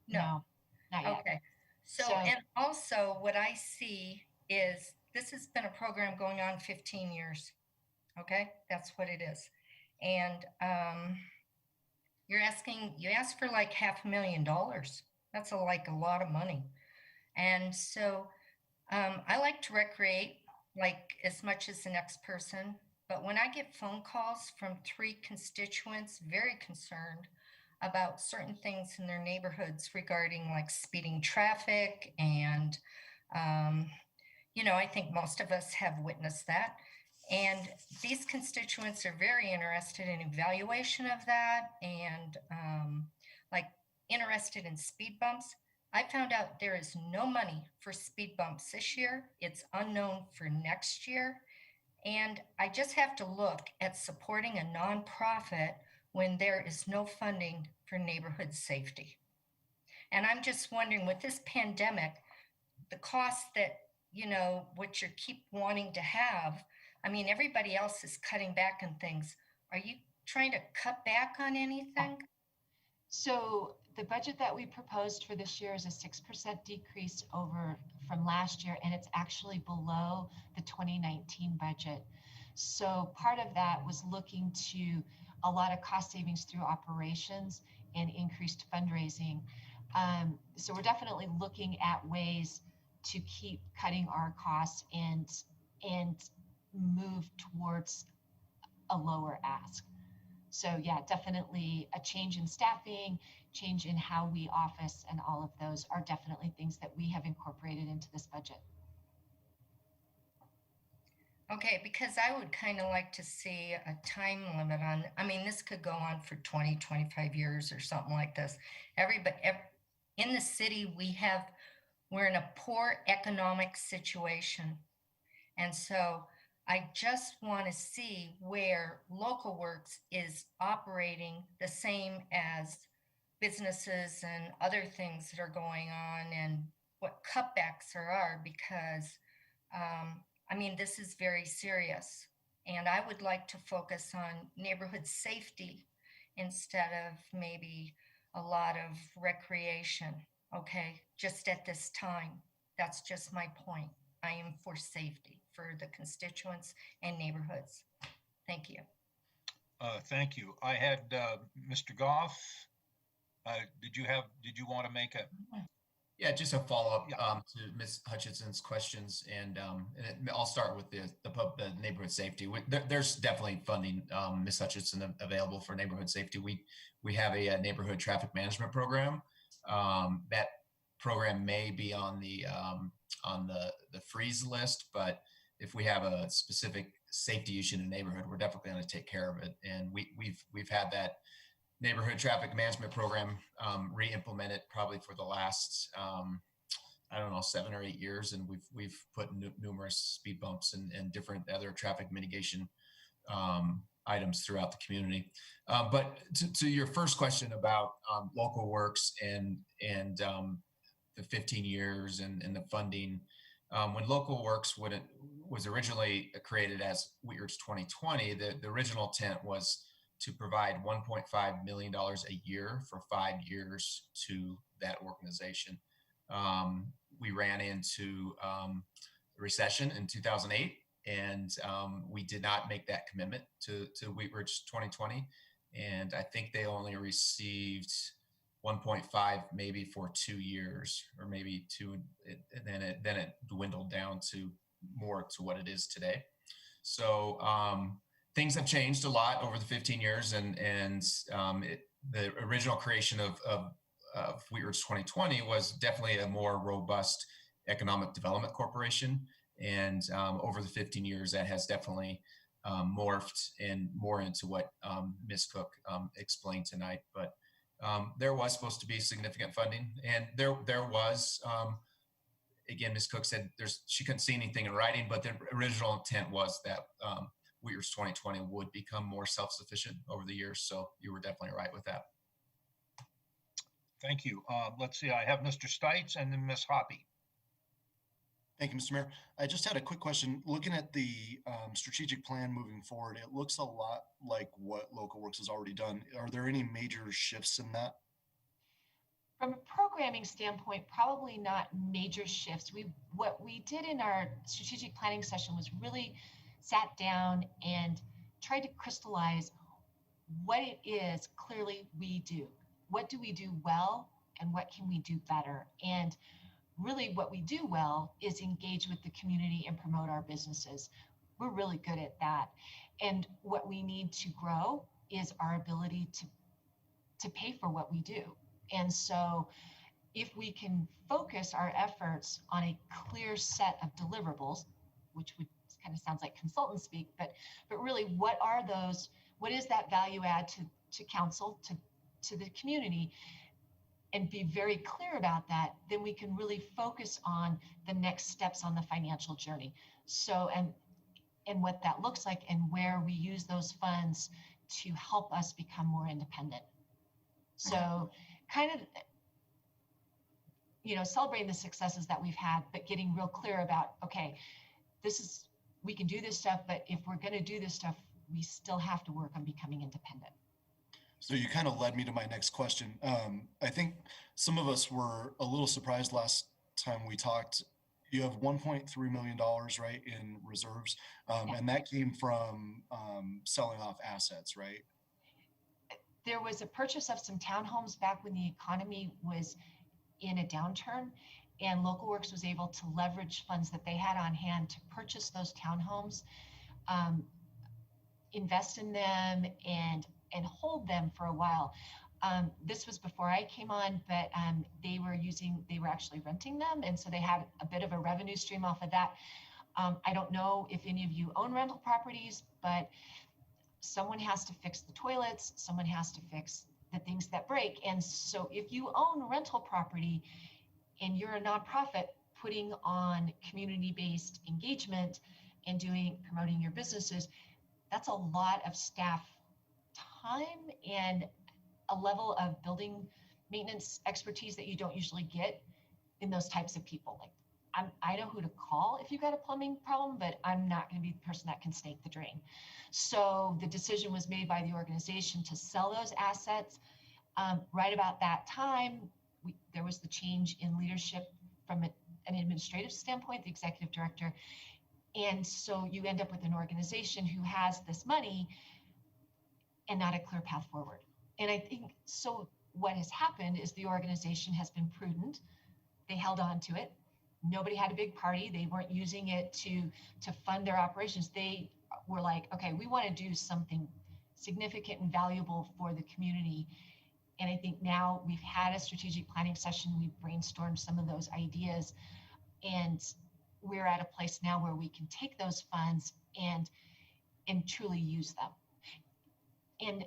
No, not yet. Okay. So, and also what I see is this has been a program going on 15 years. Okay, that's what it is. And you asked for like $500,000. That's like a lot of money. And so I like to recreate like as much as the next person. But when I get phone calls from 3 constituents very concerned about certain things in their neighborhoods regarding like speeding traffic and, I think most of us have witnessed that. And these constituents are very interested in evaluation of that and like interested in speed bumps. I found out there is no money for speed bumps this year. It's unknown for next year. And I just have to look at supporting a nonprofit when there is no funding for neighborhood safety. And I'm just wondering with this pandemic, the cost that, what you keep wanting to have, I mean, everybody else is cutting back on things. Are you trying to cut back on anything? So the budget that we proposed for this year is a 6% decrease from last year, and it's actually below the 2019 budget. So part of that was looking to a lot of cost savings through operations and increased fundraising. So we're definitely looking at ways to keep cutting our costs and move towards a lower ask. So yeah, definitely a change in staffing, change in how we office, and all of those are definitely things that we have incorporated into this budget. Okay, because I would kind of like to see a time limit on, this could go on for 20, 25 years or something like this. In the city, we're in a poor economic situation. And so I just want to see where Local Works is operating the same as businesses and other things that are going on and what cutbacks there are because this is very serious. And I would like to focus on neighborhood safety instead of maybe a lot of recreation, okay, just at this time. That's just my point. I am for safety for the constituents and neighborhoods. Thank you. Thank you. I had Mr. Goff. Did you want to make a? Yeah, just a follow-up Yeah. To Ms. Hutchinson's questions, and I'll start with the neighborhood safety. There's definitely funding, Ms. Hutchinson, available for neighborhood safety. We have a neighborhood traffic management program. That program may be on the freeze list, but if we have a specific safety issue in a neighborhood, we're definitely going to take care of it. And we've had that neighborhood traffic management program re-implemented probably for the last I don't know, 7 or 8 years, and we've put numerous speed bumps and different other traffic mitigation items throughout the community. But to your first question about local works and the 15 years and the funding, when local works was originally created as Wheatridge 2020, the original intent was to provide $1.5 million a year for 5 years to that organization. We ran into a recession in 2008, and we did not make that commitment to Wheatridge 2020. And I think they only received 1.5 maybe for 2 years, or maybe two, and then it dwindled down to more to what it is today. So things have changed a lot over the 15 years, and the original creation of Wheatridge 2020 was definitely a more robust economic development corporation. And over the 15 years, that has definitely morphed and more into what Ms. Cook explained tonight. But there was supposed to be significant funding, and there was, again, Ms. Cook said she couldn't see anything in writing, but the original intent was that Wheatridge 2020 would become more self-sufficient over the years. So you were definitely right with that. Thank you. Let's see, I have Mr. Stites and then Ms. Hoppy. Thank you, Mr. Mayor. I just had a quick question. Looking at the strategic plan moving forward, it looks a lot like what Local Works has already done. Are there any major shifts in that? From a programming standpoint, probably not major shifts. What we did in our strategic planning session was really sat down and tried to crystallize what it is clearly we do. What do we do well, and what can we do better? And really what we do well is engage with the community and promote our businesses. We're really good at that. And what we need to grow is our ability to pay for what we do. And so if we can focus our efforts on a clear set of deliverables, which would kind of sounds like consultant speak, but really what are those, what is that value add to council, to the community, and be very clear about that, then we can really focus on the next steps on the financial journey. So, and what that looks like, and where we use those funds to help us become more independent. So kind of, celebrating the successes that we've had, but getting real clear about, okay, we can do this stuff, but if we're going to do this stuff, we still have to work on becoming independent. So you kind of led me to my next question. I think some of us were a little surprised last time we talked. You have $1.3 million, right, in reserves, and that came from selling off assets, right? There was a purchase of some townhomes back when the economy was in a downturn, and Local Works was able to leverage funds that they had on hand to purchase those townhomes, invest in them, and hold them for a while. This was before I came on, but they were actually renting them, and so they had a bit of a revenue stream off of that. I don't know if any of you own rental properties, but someone has to fix the toilets, someone has to fix the things that break. And so if you own rental property and you're a nonprofit putting on community-based engagement and promoting your businesses, that's a lot of staff time and a level of building maintenance expertise that you don't usually get in those types of people. Like, I know who to call if you've got a plumbing problem, but I'm not going to be the person that can snake the drain. So the decision was made by the organization to sell those assets. Right about that time, there was the change in leadership from an administrative standpoint, the executive director. And so you end up with an organization who has this money and not a clear path forward. And I think so what has happened is the organization has been prudent. They held on to it. Nobody had a big party. They weren't using it to fund their operations. They were like, okay, we want to do something significant and valuable for the community. And I think now we've had a strategic planning session. We've brainstormed some of those ideas, and we're at a place now where we can take those funds and truly use them. And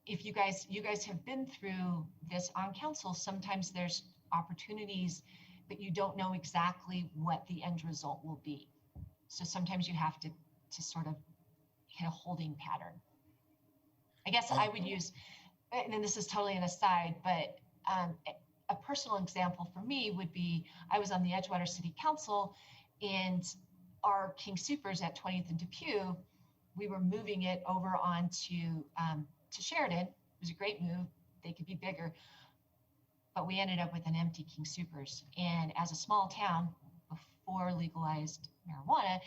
if you guys have been through this on council, sometimes there's opportunities, but you don't know exactly what the end result will be. So sometimes you have to sort of hit a holding pattern. I guess I would use, and then this is totally an aside, but a personal example for me would be, I was on the Edgewater City Council, and our King Supers at 20th and Depew, we were moving it over onto to Sheridan. It was a great move. They could be bigger, but we ended up with an empty King Supers. And as a small town, before legalized marijuana,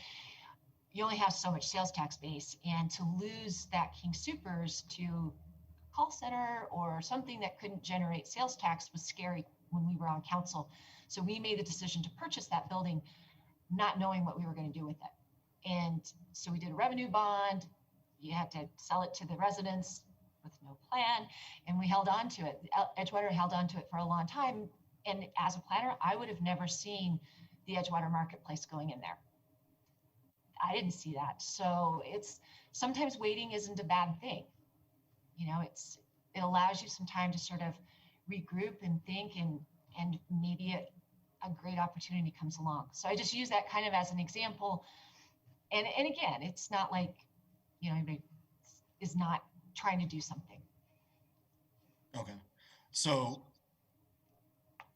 you only have so much sales tax base, and to lose that King Supers to call center or something that couldn't generate sales tax was scary when we were on council. So we made the decision to purchase that building, not knowing what we were going to do with it. And so we did a revenue bond. You had to sell it to the residents with no plan, and we held on to it. Edgewater held on to it for a long time. And as a planner, I would have never seen the Edgewater marketplace going in there. I didn't see that. So it's sometimes waiting isn't a bad thing. You know, it allows you some time to sort of regroup and think, and maybe a great opportunity comes along. So I just use that kind of as an example. And again, it's not like, you know, anybody is not trying to do something. Okay. So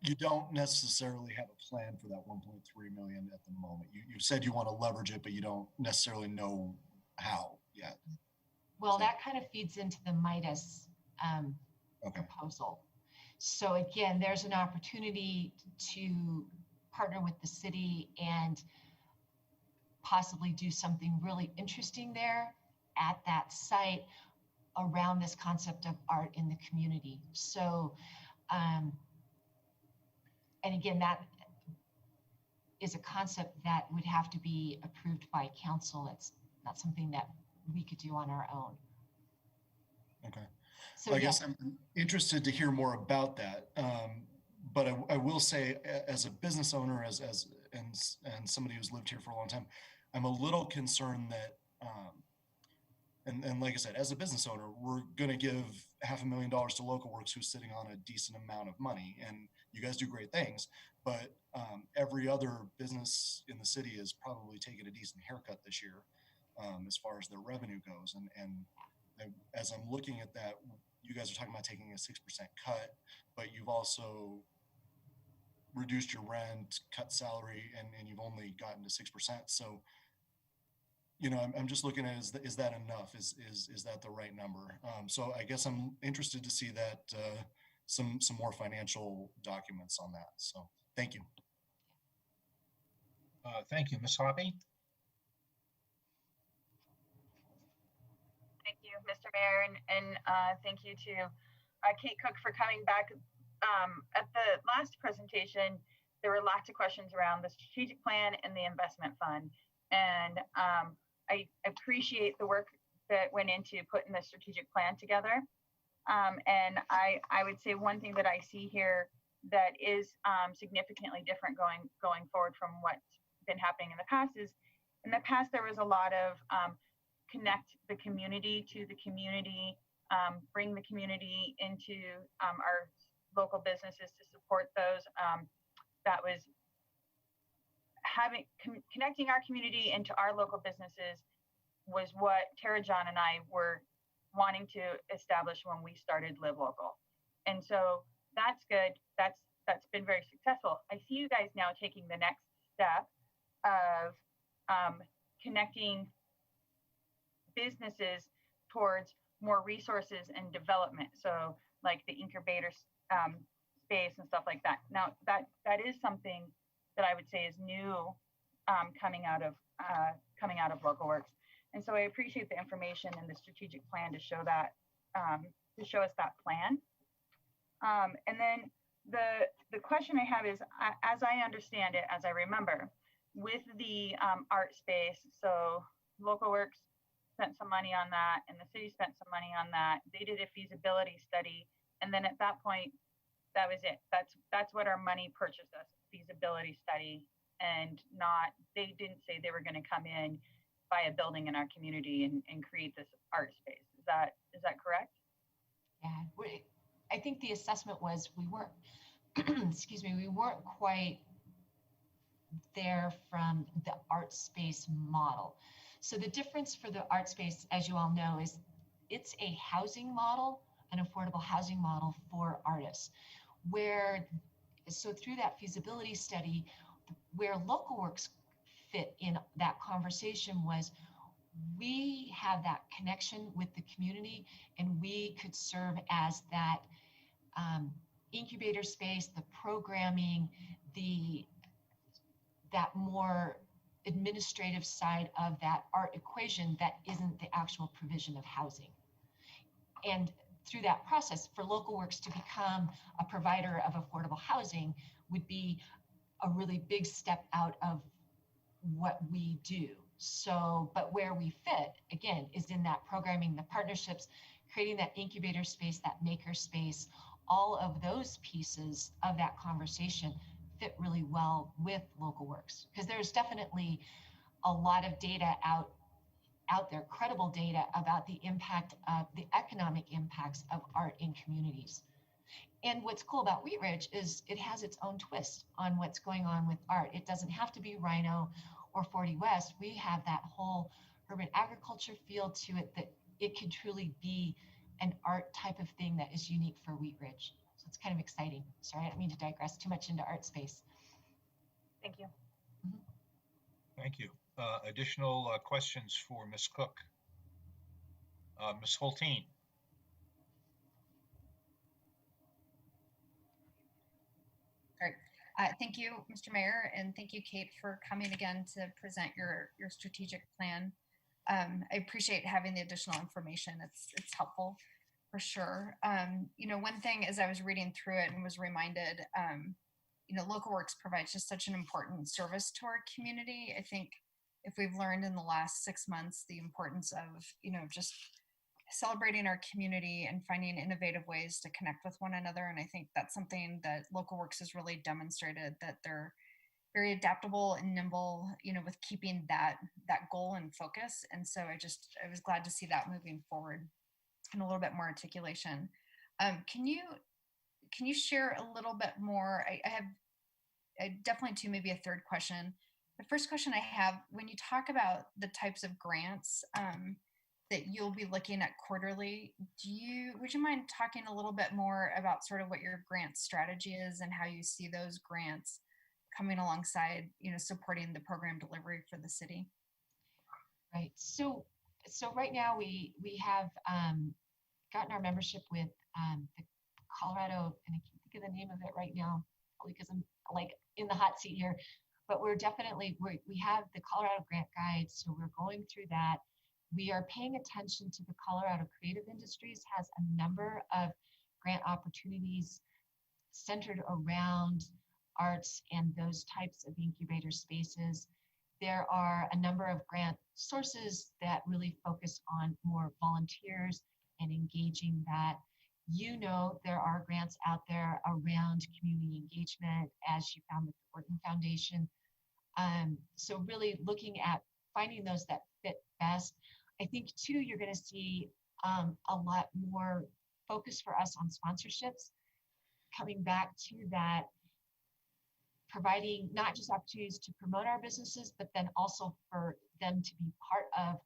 you don't necessarily have a plan for that 1.3 million at the moment. You said you want to leverage it, but you don't necessarily know how yet. Well, that kind of feeds into the Midas proposal. So again, there's an opportunity to partner with the city and possibly do something really interesting there at that site around this concept of art in the community. So, and again, that is a concept that would have to be approved by council. It's not something that we could do on our own. Okay. So I guess I'm interested to hear more about that. But I will say, as a business owner, and somebody who's lived here for a long time, I'm a little concerned that, and like I said, as a business owner, we're going to give $500,000 to Local Works, who's sitting on a decent amount of money, and you guys do great things. But every other business in the city is probably taking a decent haircut this year, as far as their revenue goes. And as I'm looking at that, you guys are talking about taking a 6% cut, but you've also reduced your rent, cut salary, and you've only gotten to 6%. So, you know, I'm just looking at, is that enough? Is that the right number? So I guess I'm interested to see that, some more financial documents on that. So thank you. Thank you, Ms. Hoppy. Thank you, Mr. Mayor, and thank you to Kate Cook for coming back. At the last presentation, there were lots of questions around the strategic plan and the investment fund. And I appreciate the work that went into putting the strategic plan together. And I would say one thing that I see here that is significantly different going forward from what's been happening in the past is, in the past, there was a lot of connect the community to the community, bring the community into our local businesses to support those. That was connecting our community into our local businesses was what Tara, John, and I were wanting to establish when we started Live Local. And so that's good. That's been very successful. I see you guys now taking the next step of connecting businesses towards more resources and development. So like the incubator space and stuff like that. Now that is something that I would say is new coming out of Local Works. And so I appreciate the information and the strategic plan to show that, to show us that plan. And then the question I have is, as I understand it, as I remember, with the art space, so Local Works spent some money on that and the city spent some money on that. They did a feasibility study. And then at that point, that was it. That's what our money purchased us, feasibility study, and not, they didn't say they were going to come in, buy a building in our community and create this art space. Is that correct? Yeah, I think the assessment was we weren't, excuse me, we weren't quite there from the art space model. So the difference for the art space, as you all know, is it's a housing model, an affordable housing model for artists, so through that feasibility study, where Local Works fit in that conversation was we have that connection with the community and we could serve as that incubator space, the programming, that more administrative side of that art equation that isn't the actual provision of housing. And through that process, for Local Works to become a provider of affordable housing would be a really big step out of what we do. So, but where we fit, again, is in that programming, the partnerships, creating that incubator space, that maker space, all of those pieces of that conversation fit really well with Local Works, because there's definitely a lot of data out there, credible data about the impact of the economic impacts of art in communities. And what's cool about Wheatridge is it has its own twist on what's going on with art. It doesn't have to be Rhino or 40 West. We have that whole urban agriculture feel to it, that it can truly be an art type of thing that is unique for Wheatridge. So it's kind of exciting. Sorry, I don't mean to digress too much into art space. Thank you. Thank you. Additional questions for Ms. Cook? Ms. Hulteen. Great. Thank you, Mr. Mayor, and thank you, Kate, for coming again to present your strategic plan. I appreciate having the additional information. It's helpful for sure. You know, one thing as I was reading through it and was reminded, you know, Local Works provides just such an important service to our community. I think if we've learned in the last 6 months the importance of, you know, just celebrating our community and finding innovative ways to connect with one another. And I think that's something that Local Works has really demonstrated, that they're very adaptable and nimble, you know, with keeping that goal in focus. And so I was glad to see that moving forward and a little bit more articulation. Can you share a little bit more? I have definitely two, maybe a third question. The first question I have, when you talk about the types of grants that you'll be looking at quarterly, would you mind talking a little bit more about sort of what your grant strategy is and how you see those grants coming alongside, you know, supporting the program delivery for the city? Right. So right now we have gotten our membership with the Colorado, and I can't think of the name of it right now, probably because I'm like in the hot seat here, but we have the Colorado Grant Guide. So we're going through that. We are paying attention to the Colorado Creative Industries, has a number of grant opportunities centered around arts and those types of incubator spaces. There are a number of grant sources that really focus on more volunteers and engaging that. You know, there are grants out there around community engagement, as you found with the Orton Foundation. So really looking at finding those that fit best. I think too, you're going to see a lot more focus for us on sponsorships, coming back to that, providing not just opportunities to promote our businesses, but then also for them to be part of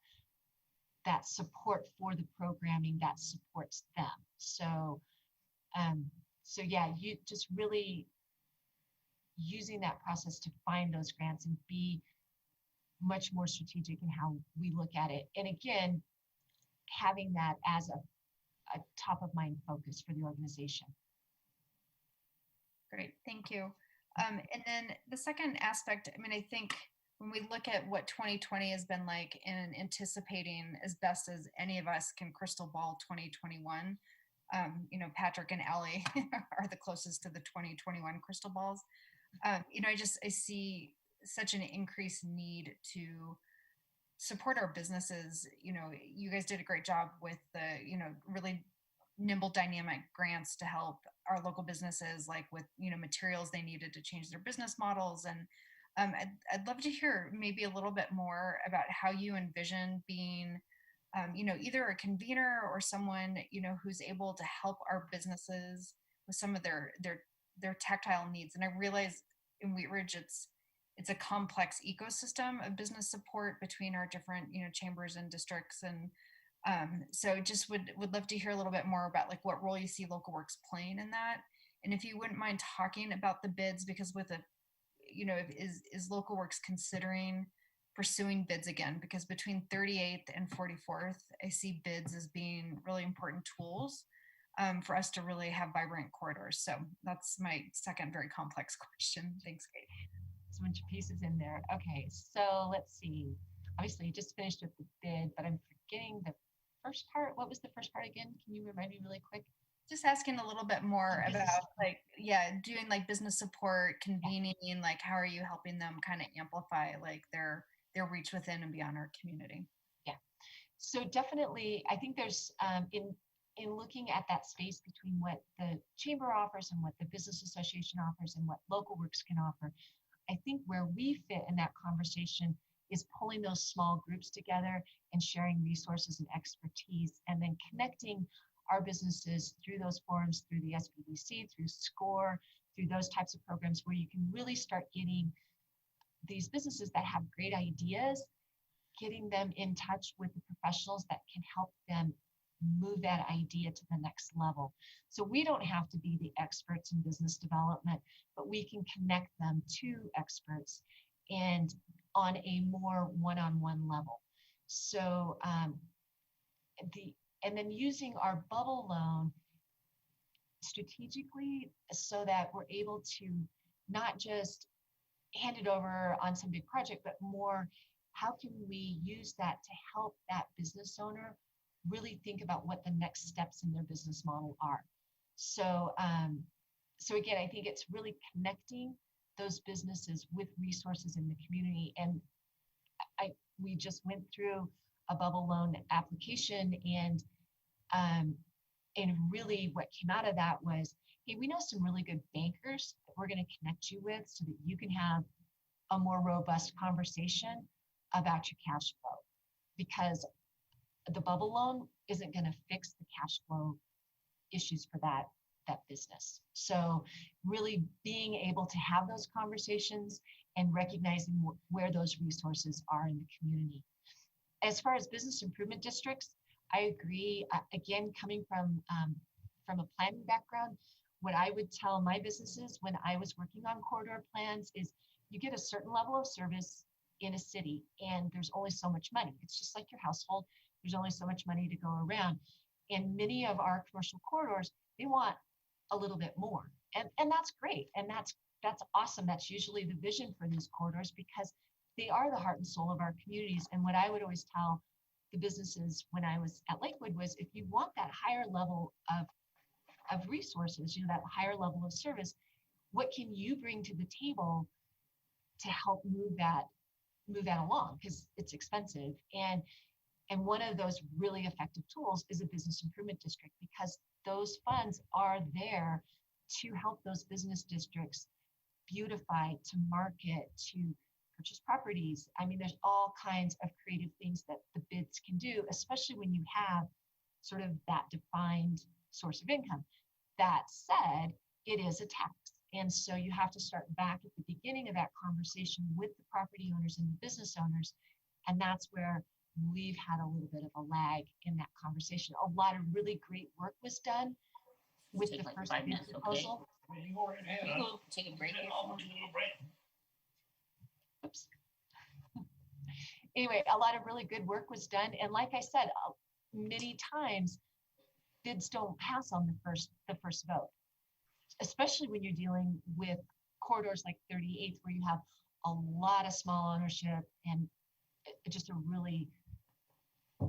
that support for the programming that supports them. So, so yeah, you just really using that process to find those grants and be much more strategic in how we look at it. And again, having that as a a top of mind focus for the organization. Great, thank you. And then the second aspect, I mean, I think when we look at what 2020 has been like and anticipating as best as any of us can crystal ball 2021, you know, Patrick and Allie are the closest to the 2021 crystal balls. You know, I see such an increased need to support our businesses. You know, you guys did a great job with the, you know, really nimble dynamic grants to help our local businesses, like with, you know, materials they needed to change their business models. And I'd love to hear maybe a little bit more about how you envision being, you know, either a convener or someone, you know, who's able to help our businesses with some of their tactile needs. And I realize in Wheatridge, it's a complex ecosystem of business support between our different, you know, chambers and districts. And so just would love to hear a little bit more about like what role you see Local Works playing in that. And if you wouldn't mind talking about the bids, because with a, you know, is Local Works considering pursuing bids again? Because between 38th and 44th, I see bids as being really important tools for us to really have vibrant corridors. So that's my second very complex question. Thanks, Kate. So a bunch of pieces in there. Okay, so let's see. Obviously, you just finished with the bid, but I'm forgetting the first part. What was the first part again? Can you remind me really quick? Just asking a little bit more about like, yeah, doing like business support, convening, like how are you helping them kind of amplify like their reach within and beyond our community? Yeah, so definitely, I think there's in looking at that space between what the chamber offers and what the business association offers and what Local Works can offer, I think where we fit in that conversation is pulling those small groups together and sharing resources and expertise, and then connecting our businesses through those forums, through the SBDC, through SCORE, through those types of programs where you can really start getting these businesses that have great ideas, getting them in touch with the professionals that can help them move that idea to the next level. So we don't have to be the experts in business development, but we can connect them to experts and on a more one-on-one level. So and then using our bubble loan strategically so that we're able to not just hand it over on some big project, but more, how can we use that to help that business owner really think about what the next steps in their business model are. So, so again, I think it's really connecting those businesses with resources in the community. And we just went through a bubble loan application, and really what came out of that was, hey, we know some really good bankers that we're going to connect you with so that you can have a more robust conversation about your cash flow, because the bubble loan isn't going to fix the cash flow issues for that business. So really being able to have those conversations and recognizing where those resources are in the community. As far as business improvement districts, I agree. Again, coming from a planning background, what I would tell my businesses when I was working on corridor plans is you get a certain level of service in a city and there's only so much money. It's just like your household. There's only so much money to go around. And many of our commercial corridors, they want a little bit more. And that's great. And that's awesome. That's usually the vision for these corridors because they are the heart and soul of our communities. And what I would always tell the businesses when I was at Lakewood was, if you want that higher level of resources, that higher level of service, what can you bring to the table to help move that along? Because it's expensive. And one of those really effective tools is a business improvement district, because those funds are there to help those business districts beautify, to market, to purchase properties. I mean, there's all kinds of creative things that the bids can do, especially when you have sort of that defined source of income. That said, it is a tax. And so you have to start back at the beginning of that conversation with the property owners and the business owners. And that's where we've had a little bit of a lag in that conversation. A lot of really great work was done with the first bid proposal. Take a break here. Oops. Anyway, a lot of really good work was done. And like I said, many times bids don't pass on the first vote, especially when you're dealing with corridors like 38th, where you have a lot of small ownership and just a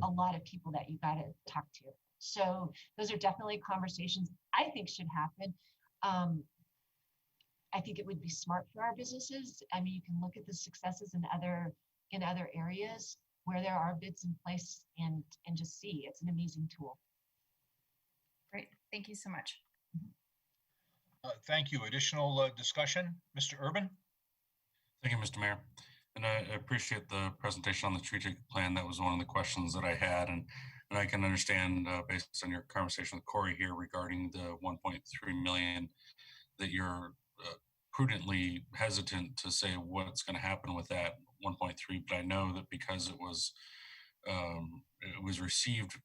lot of people that you got to talk to. So those are definitely conversations I think should happen. I think it would be smart for our businesses. I mean, you can look at the successes in other areas where there are bids in place and just see it's an amazing tool. Great. Thank you so much. Thank you. Additional discussion, Mr. Urban? Thank you, Mr. Mayor. And I appreciate the presentation on the strategic plan. That was one of the questions that I had. And I can understand based on your conversation with Corey here regarding the 1.3 million that you're prudently hesitant to say what's going to happen with that 1.3. But I know that because it was received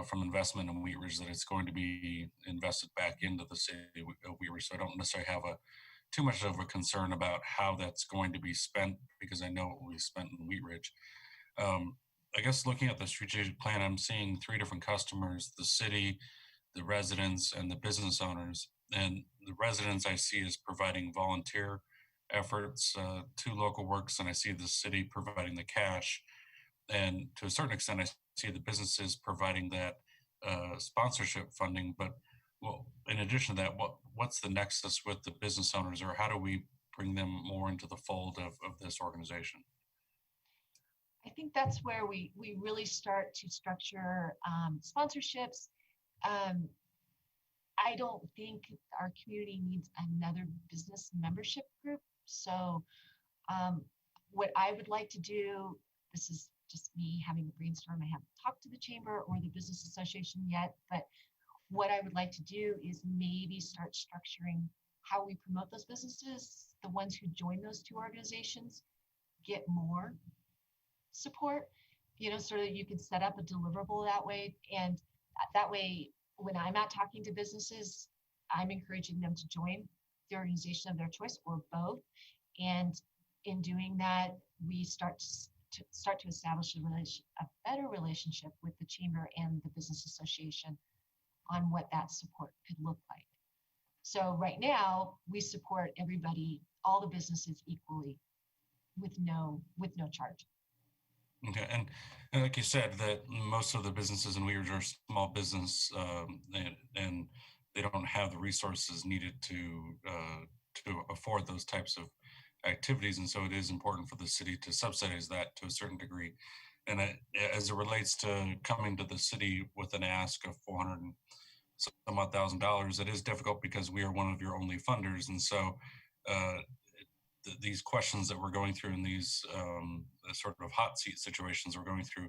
from investment in Wheatridge, that it's going to be invested back into the city of Wheatridge. So I don't necessarily have too much of a concern about how that's going to be spent, because I know it will be spent in Wheatridge. I guess looking at the strategic plan, I'm seeing three different customers: the city, the residents, and the business owners. And the residents I see is providing volunteer efforts to local works, and I see the city providing the cash. And to a certain extent, I see the businesses providing that sponsorship funding. But well, in addition to that, what's the nexus with the business owners, or how do we bring them more into the fold of this organization? I think that's where we really start to structure sponsorships. I don't think our community needs another business membership group. So what I would like to do, this is just me having a brainstorm. I haven't talked to the chamber or the business association yet, but what I would like to do is maybe start structuring how we promote those businesses. The ones who join those two organizations get more support, so that you can set up a deliverable that way. And that way, when I'm out talking to businesses, I'm encouraging them to join the organization of their choice or both. And in doing that, we start to establish a better relationship with the chamber and the business association on what that support could look like. So right now, we support everybody, all the businesses equally, with no charge. Okay, and like you said, that most of the businesses in Wheatridge are small business, and they don't have the resources needed to afford those types of activities, and so it is important for the city to subsidize that to a certain degree. And as it relates to coming to the city with an ask of $400,000 some odd $1,000, it is difficult because we are one of your only funders, and so these questions that we're going through and these sort of hot seat situations we're going through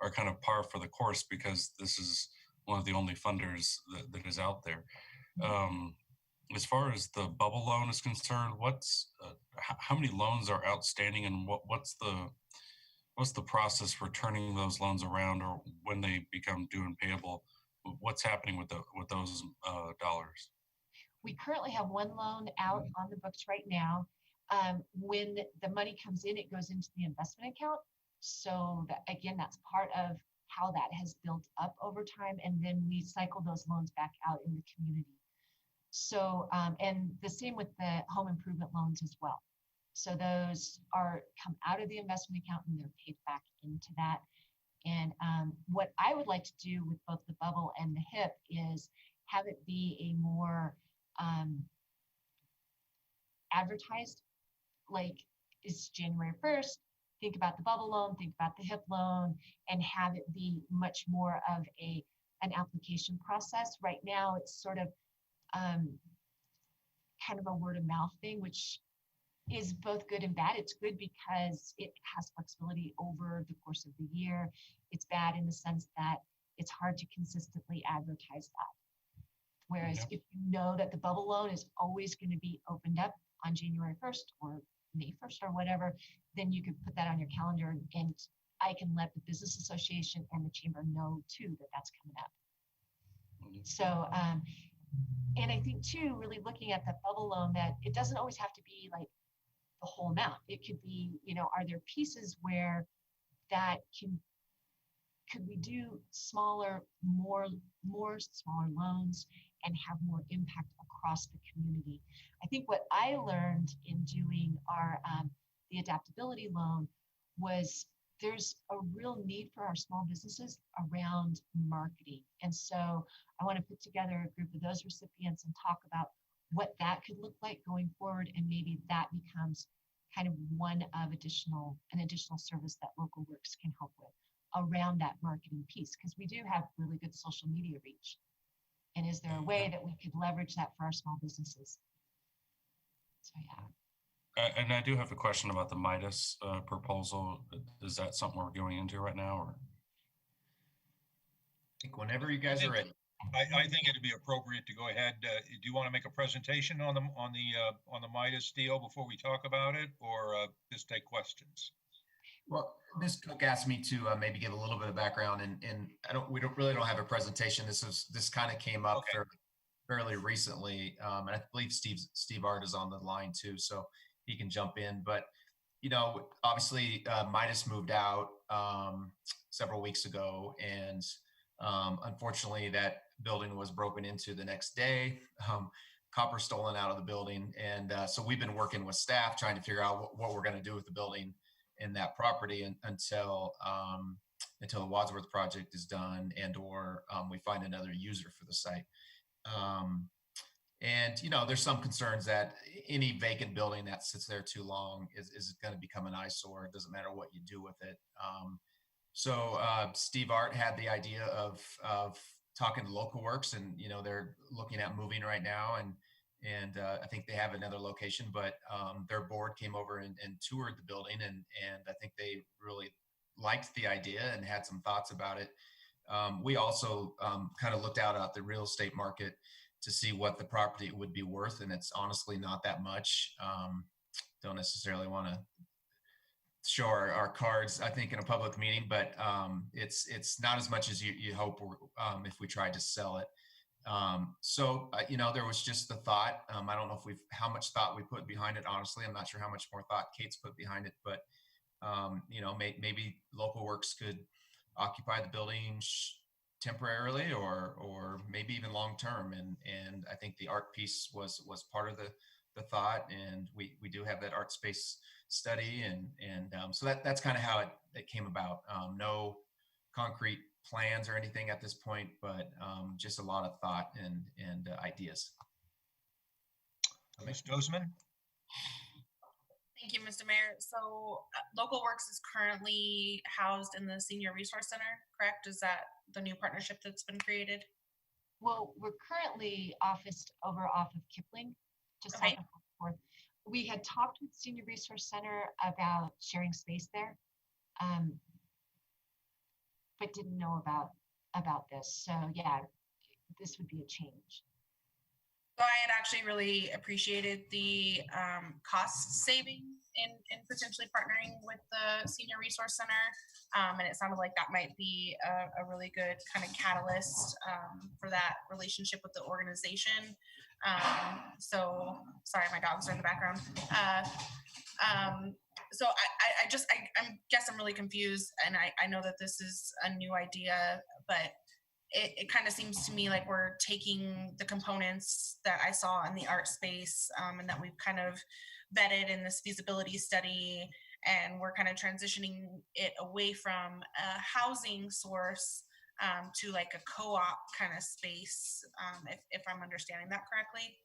are kind of par for the course, because this is one of the only funders that is out there. As far as the bubble loan is concerned, how many loans are outstanding, and what's the process for turning those loans around, or when they become due and payable? What's happening with those dollars? We currently have one loan out on the books right now. When the money comes in, it goes into the investment account. So that's part of how that has built up over time. And then we cycle those loans back out in the community. So, and the same with the home improvement loans as well. So those come out of the investment account and they're paid back into that. And what I would like to do with both the bubble and the HIP is have it be a more advertised, like it's January 1st, think about the bubble loan, think about the HIP loan, and have it be much more of an application process. Right now, it's sort of kind of a word of mouth thing, which is both good and bad. It's good because it has flexibility over the course of the year. It's bad in the sense that it's hard to consistently advertise that. Whereas if you know that the bubble loan is always going to be opened up on January 1st or May 1st or whatever, then you could put that on your calendar, and I can let the business association and the chamber know too that that's coming up. So, and I think too, really looking at that bubble loan, that it doesn't always have to be like the whole amount. It could be, are there pieces where that can could we do smaller, more smaller loans and have more impact across the community? I think what I learned in doing our the adaptability loan was there's a real need for our small businesses around marketing. And so I want to put together a group of those recipients and talk about what that could look like going forward. And maybe that becomes kind of an additional service that Local Works can help with around that marketing piece, because we do have really good social media reach. And is there a way that we could leverage that for our small businesses? So yeah. And I do have a question about the Midas proposal. Is that something we're going into right now, or? I think whenever you guys are ready. I think it'd be appropriate to go ahead. Do you want to make a presentation on the Midas deal before we talk about it, or just take questions? Well, Ms. Cook asked me to maybe give a little bit of background, and we really don't have a presentation. This kind of came up fairly recently, and I believe Steve Art is on the line too, so he can jump in. But obviously Midas moved out several weeks ago, and unfortunately that building was broken into the next day. Copper stolen out of the building, and so we've been working with staff trying to figure out what we're going to do with the building and that property until the Wadsworth project is done, and/or we find another user for the site. And there's some concerns that any vacant building that sits there too long is going to become an eyesore. It doesn't matter what you do with it. So Steve Art had the idea of talking to Local Works, and they're looking at moving right now, and I think they have another location, but their board came over and toured the building, and I think they really liked the idea and had some thoughts about it. We also kind of looked out at the real estate market to see what the property would be worth, and it's honestly not that much. Don't necessarily want to show our cards, I think, in a public meeting, but it's not as much as you hope if we tried to sell it. So there was just the thought. I don't know how much thought we put behind it. Honestly, I'm not sure how much more thought Kate's put behind it, but maybe Local Works could occupy the building temporarily, or maybe even long term. And I think the art piece was part of the thought, and we do have that art space study, and so that's kind of how it came about. No concrete plans or anything at this point, but just a lot of thought and ideas. Ms. Dozeman? Thank you, Mr. Mayor. So Local Works is currently housed in the Senior Resource Center, correct? Is that the new partnership that's been created? Well, we're currently officed over off of Kipling, just south of Fourth. We had talked with Senior Resource Center about sharing space there, but didn't know about this. So yeah, this would be a change. So I had actually really appreciated the cost savings in potentially partnering with the Senior Resource Center. And it sounded like that might be a really good kind of catalyst for that relationship with the organization. So sorry, my dogs are in the background. So I guess I'm really confused, and I know that this is a new idea, but it kind of seems to me like we're taking the components that I saw in the art space and that we've kind of vetted in this feasibility study, and we're kind of transitioning it away from a housing source to like a co-op kind of space, if I'm understanding that correctly.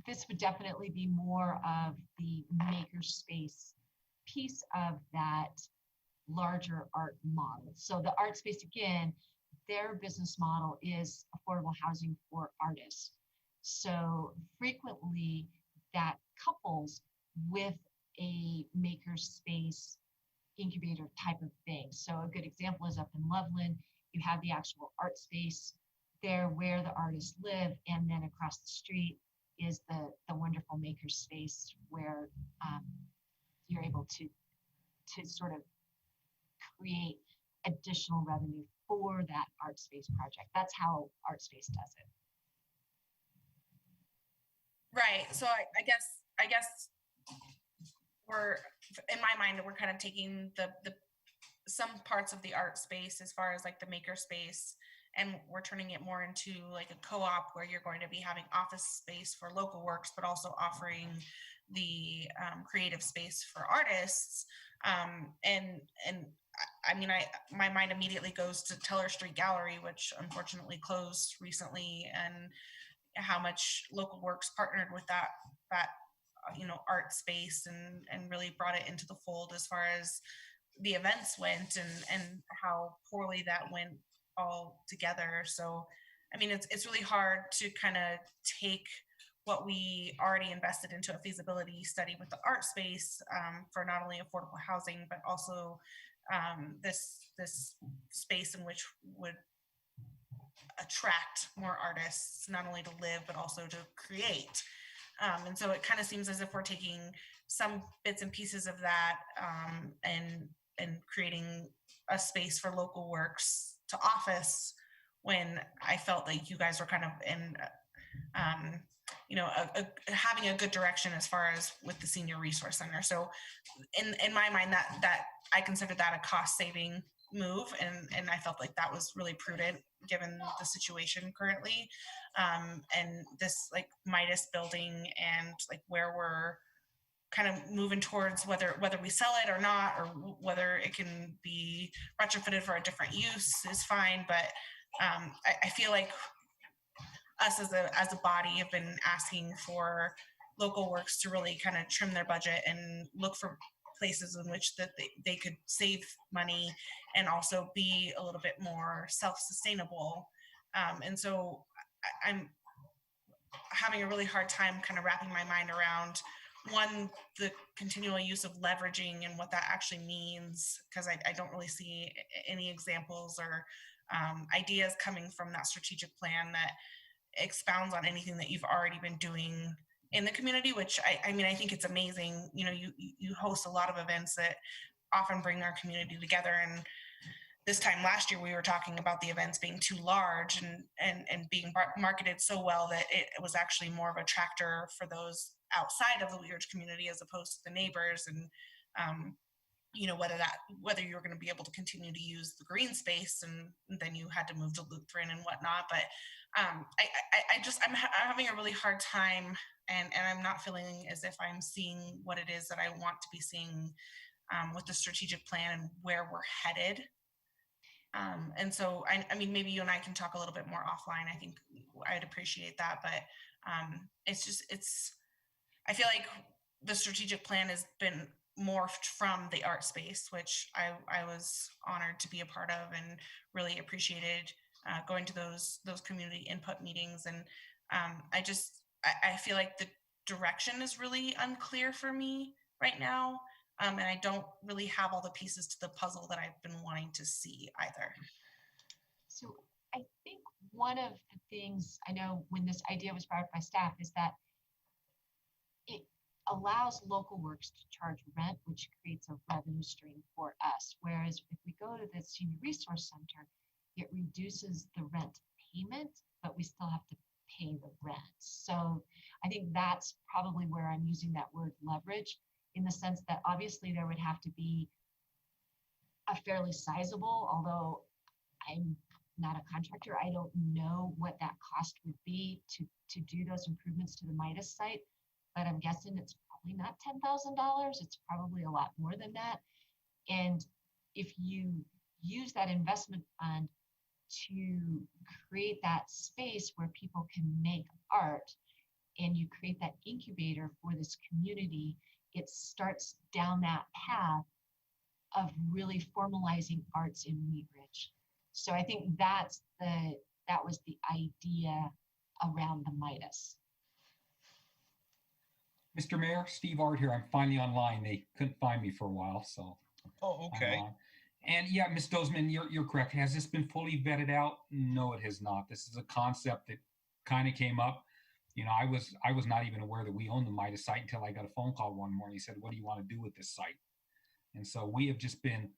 This would definitely be more of the makerspace piece of that larger art model. So the art space, again, their business model is affordable housing for artists. So frequently that couples with a makerspace incubator type of thing. So a good example is up in Loveland. You have the actual art space there where the artists live, and then across the street is the wonderful makerspace where you're able to sort of create additional revenue for that art space project. That's how art space does it. Right. So I guess we're, in my my mind, we're kind of taking the some parts of the art space as far as like the maker space, and we're turning it more into like a co-op where you're going to be having office space for local works, but also offering the creative space for artists. I mean, my mind immediately goes to Teller Street Gallery, which unfortunately closed recently, and how much local works partnered with that art space and really brought it into the fold as far as the events went, and how poorly that went all together. So I mean, it's really hard to kind of take what we already invested into a feasibility study with the art space for not only affordable housing, but also this space in which would attract more artists, not only to live, but also to create. And so it kind of seems as if we're taking some bits and pieces of that and creating a space for local works to office, when I felt like you guys were kind of in having a good direction as far as with the Senior Resource Center. So in my mind, that I consider that a cost saving move, and I felt like that was really prudent given the situation currently, and this like Midas building, and like where we're kind of moving towards, whether we sell it or not, or whether it can be retrofitted for a different use is fine. But I feel like us as a body have been asking for local works to really kind of trim their budget and look for places in which that they could save money and also be a little bit more self-sustainable. And so I'm having a really hard time kind of wrapping my mind around, one, the continual use of leveraging and what that actually means, because I don't really see any examples or ideas coming from that strategic plan that expounds on anything that you've already been doing in the community, which I mean, I think it's amazing. You know, you host a lot of events that often bring our community together. And this time last year, we were talking about the events being too large and being marketed so well that it was actually more of a attractor for those outside of the Wheatridge community as opposed to the neighbors. And whether you were going to be able to continue to use the green space, and then you had to move to Lutheran and whatnot. But I'm having a really hard time, and I'm not feeling as if I'm seeing what it is that I want to be seeing with the strategic plan and where we're headed. And so, I mean, maybe you and I can talk a little bit more offline. I think I'd appreciate that. But I feel like the strategic plan has been morphed from the art space, which I was honored to be a part of and really appreciated going to those community input meetings. And I feel like the direction is really unclear for me right now. And I don't really have all the pieces to the puzzle that I've been wanting to see either. So I think one of the things I know when this idea was brought up by staff is that it allows local works to charge rent, which creates a revenue stream for us. Whereas if we go to the Senior Resource Center, it reduces the rent payment, but we still have to pay the rent. So I think that's probably where I'm using that word leverage, in the sense that obviously there would have to be a fairly sizable, although I'm not a contractor, I don't know what that cost would be to do those improvements to the Midas site, but I'm guessing it's probably not $10,000. It's probably a lot more than that. And if you use that investment fund to create that space where people can make art, and you create that incubator for this community, it starts down that path of really formalizing arts in Wheatridge. So I think that was the idea around the Midas. Mr. Mayor, Steve Art here. I'm finally online. They couldn't find me for a while, so. Oh, okay. And yeah, Ms. Dozman, you're correct. Has this been fully vetted out? No, it has not. This is a concept that kind of came up. You know, I was not even aware that we owned the Midas site until I got a phone call one morning. He said, "What do you want to do with this site?" And so we have just been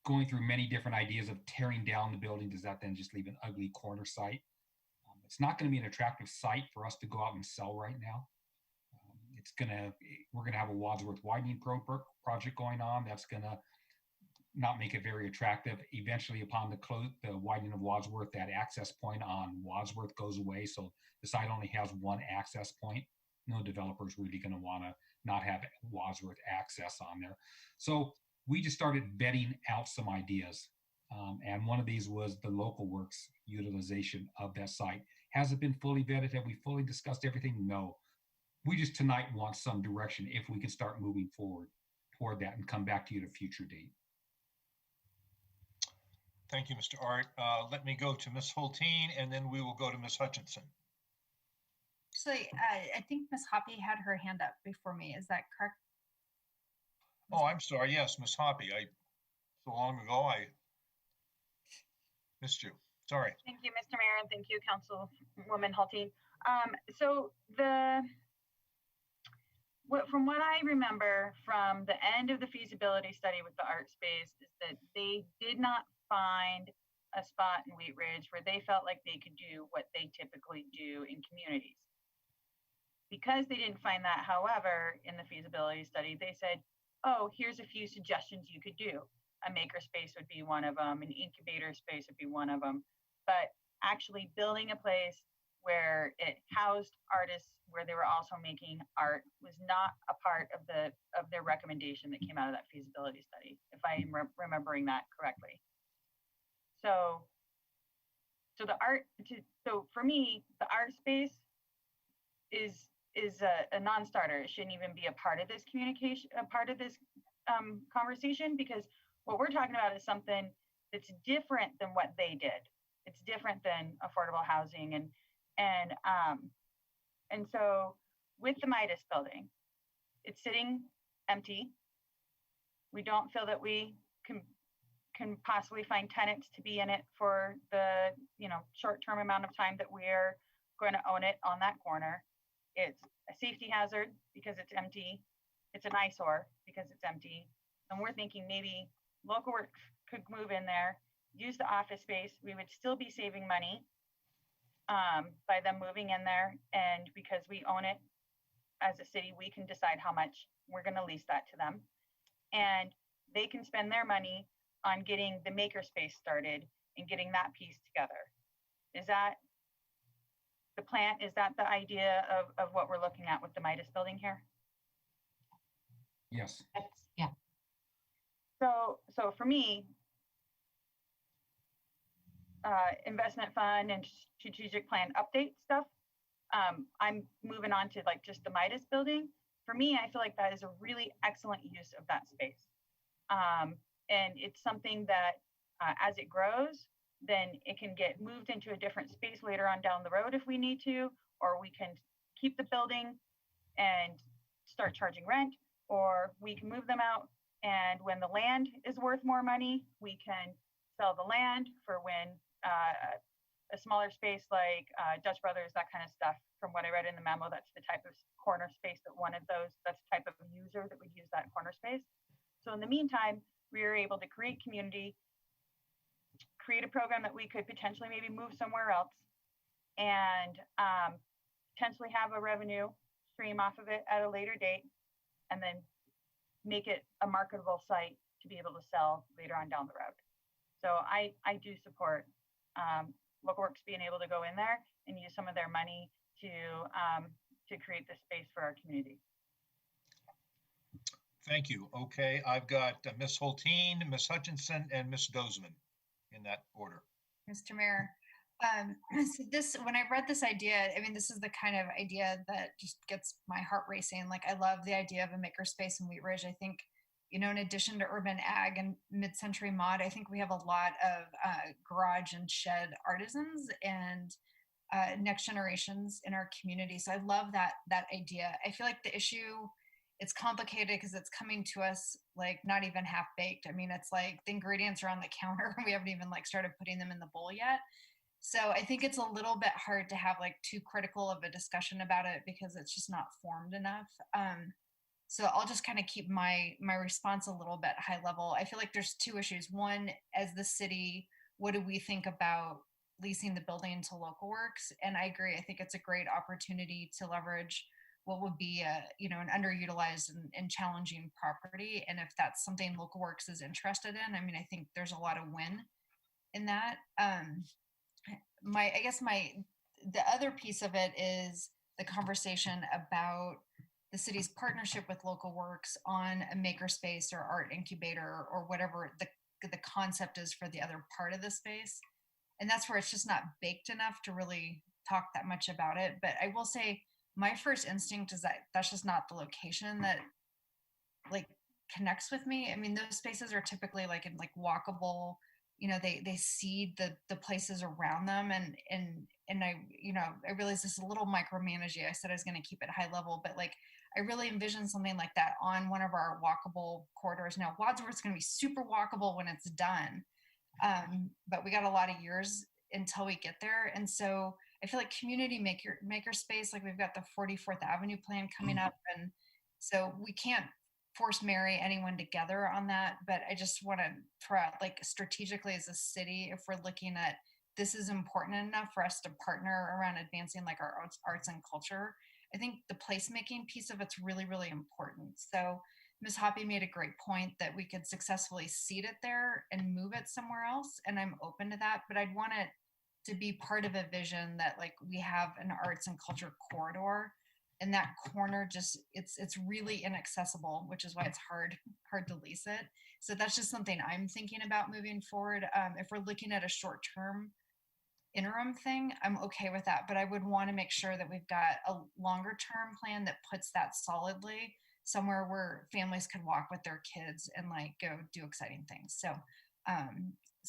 going through many different ideas of tearing down the building. Does that then just leave an ugly corner site? It's not going to be an attractive site for us to go out and sell right now. we're gonna have a Wadsworth widening project going on. That's gonna not make it very attractive. Eventually, upon the widening of Wadsworth, that access point on Wadsworth goes away. So the site only has one access point. No developer's really gonna wanna not have Wadsworth access on there. So we just started vetting out some ideas. And one of these was the local works utilization of that site. Has it been fully vetted? Have we fully discussed everything? No. We just tonight want some direction if we can start moving forward toward that and come back to you at a future date. Thank you, Mr. Art. Let me go to Ms. Hulteen, and then we will go to Ms. Hutchinson. Actually, I think Ms. Hoppy had her hand up before me. Is that correct? Oh, I'm sorry. Yes, Ms. Hoppy. So long ago, I missed you. Sorry. Thank you, Mr. Mayor, and thank you, Councilwoman Hulteen. From what I remember from the end of the feasibility study with the art space is that they did not find a spot in Wheatridge where they felt like they could do what they typically do in communities. Because they didn't find that, however, in the feasibility study, they said, oh, here's a few suggestions you could do. A makerspace would be one of them, an incubator space would be one of them. But actually building a place where it housed artists, where they were also making art, was not a part of their recommendation that came out of that feasibility study, if I am remembering that correctly. So for me, the art space is a non-starter. It shouldn't even be a part of this communication, a part of this conversation, because what we're talking about is something that's different than what they did. It's different than affordable housing, and so with the Midas building, it's sitting empty. We don't feel that we can possibly find tenants to be in it for the short-term amount of time that we're going to own it on that corner. It's a safety hazard because it's empty. It's an eyesore because it's empty. And we're thinking maybe local works could move in there, use the office space. We would still be saving money by them moving in there. And because we own it as a city, we can decide how much we're going to lease that to them. And they can spend their money on getting the makerspace started and getting that piece together. Is that the plan? Is that the idea of what we're looking at with the Midas building here? Yes. Yeah. So for me, investment fund and strategic plan update stuff, I'm moving on to like just the Midas building. For me, I feel like that is a really excellent use of that space. And it's something that as it grows, then it can get moved into a different space later on down the road if we need to, or we can keep the building and start charging rent, or we can move them out. And when the land is worth more money, we can sell the land for when a smaller space like Dutch Brothers, that kind of stuff. From what I read in the memo, that's the type of corner space that that's the type of user that would use that corner space. So in the meantime, we are able to create community, create a program that we could potentially maybe move somewhere else, and potentially have a revenue stream off of it at a later date, and then make it a marketable site to be able to sell later on down the road. So I do support Local Works being able to go in there and use some of their money to create this space for our community. Thank you. Okay, I've got Ms. Hulteen, Ms. Hutchinson, and Ms. Dozeman in that order. Mr. Mayor, so when I read this idea, I mean, this is the kind of idea that just gets my heart racing. Like, I love the idea of a makerspace in Wheatridge. I think, in addition to urban ag and mid-century mod, I think we have a lot of garage and shed artisans and next generations in our community. So I love that idea. I feel like the issue, it's complicated because it's coming to us like not even half baked. I mean, it's like the ingredients are on the counter. We haven't even like started putting them in the bowl yet. So I think it's a little bit hard to have like too critical of a discussion about it because it's just not formed enough. So I'll just kind of keep my response a little bit high level. I feel like there's two issues. One, as the city, what do we think about leasing the building to Local Works? And I agree. I think it's a great opportunity to leverage what would be an underutilized and challenging property. And if that's something Local Works is interested in, I mean, I think there's a lot of win in that. The other piece of it is the conversation about the city's partnership with Local Works on a makerspace or art incubator or whatever the concept is for the other part of the space. And that's where it's just not baked enough to really talk that much about it. But I will say my first instinct is that that's just not the location that like connects with me. I mean, those spaces are typically like in like walkable, they seed the places around them. And I realize this is a little micromanaging. I said I was going to keep it high level, but like, I really envision something like that on one of our walkable corridors. Now, Wadsworth's going to be super walkable when it's done. But we got a lot of years until we get there. And so I feel like community maker space, like we've got the 44th Avenue plan coming up. And so we can't force marry anyone together on that. But I just want to throw out, like, strategically as a city, if we're looking at this is important enough for us to partner around advancing like our arts and culture. I think the placemaking piece of it's really, really important. So Ms. Hoppy made a great point that we could successfully seed it there and move it somewhere else. And I'm open to that, but I'd want it to be part of a vision that like we have an arts and culture corridor, and that corner just, it's really inaccessible, which is why it's hard to lease it. So that's just something I'm thinking about moving forward. If we're looking at a short-term interim thing, I'm okay with that, but I would want to make sure that we've got a longer term plan that puts that solidly somewhere where families can walk with their kids and like go do exciting things. So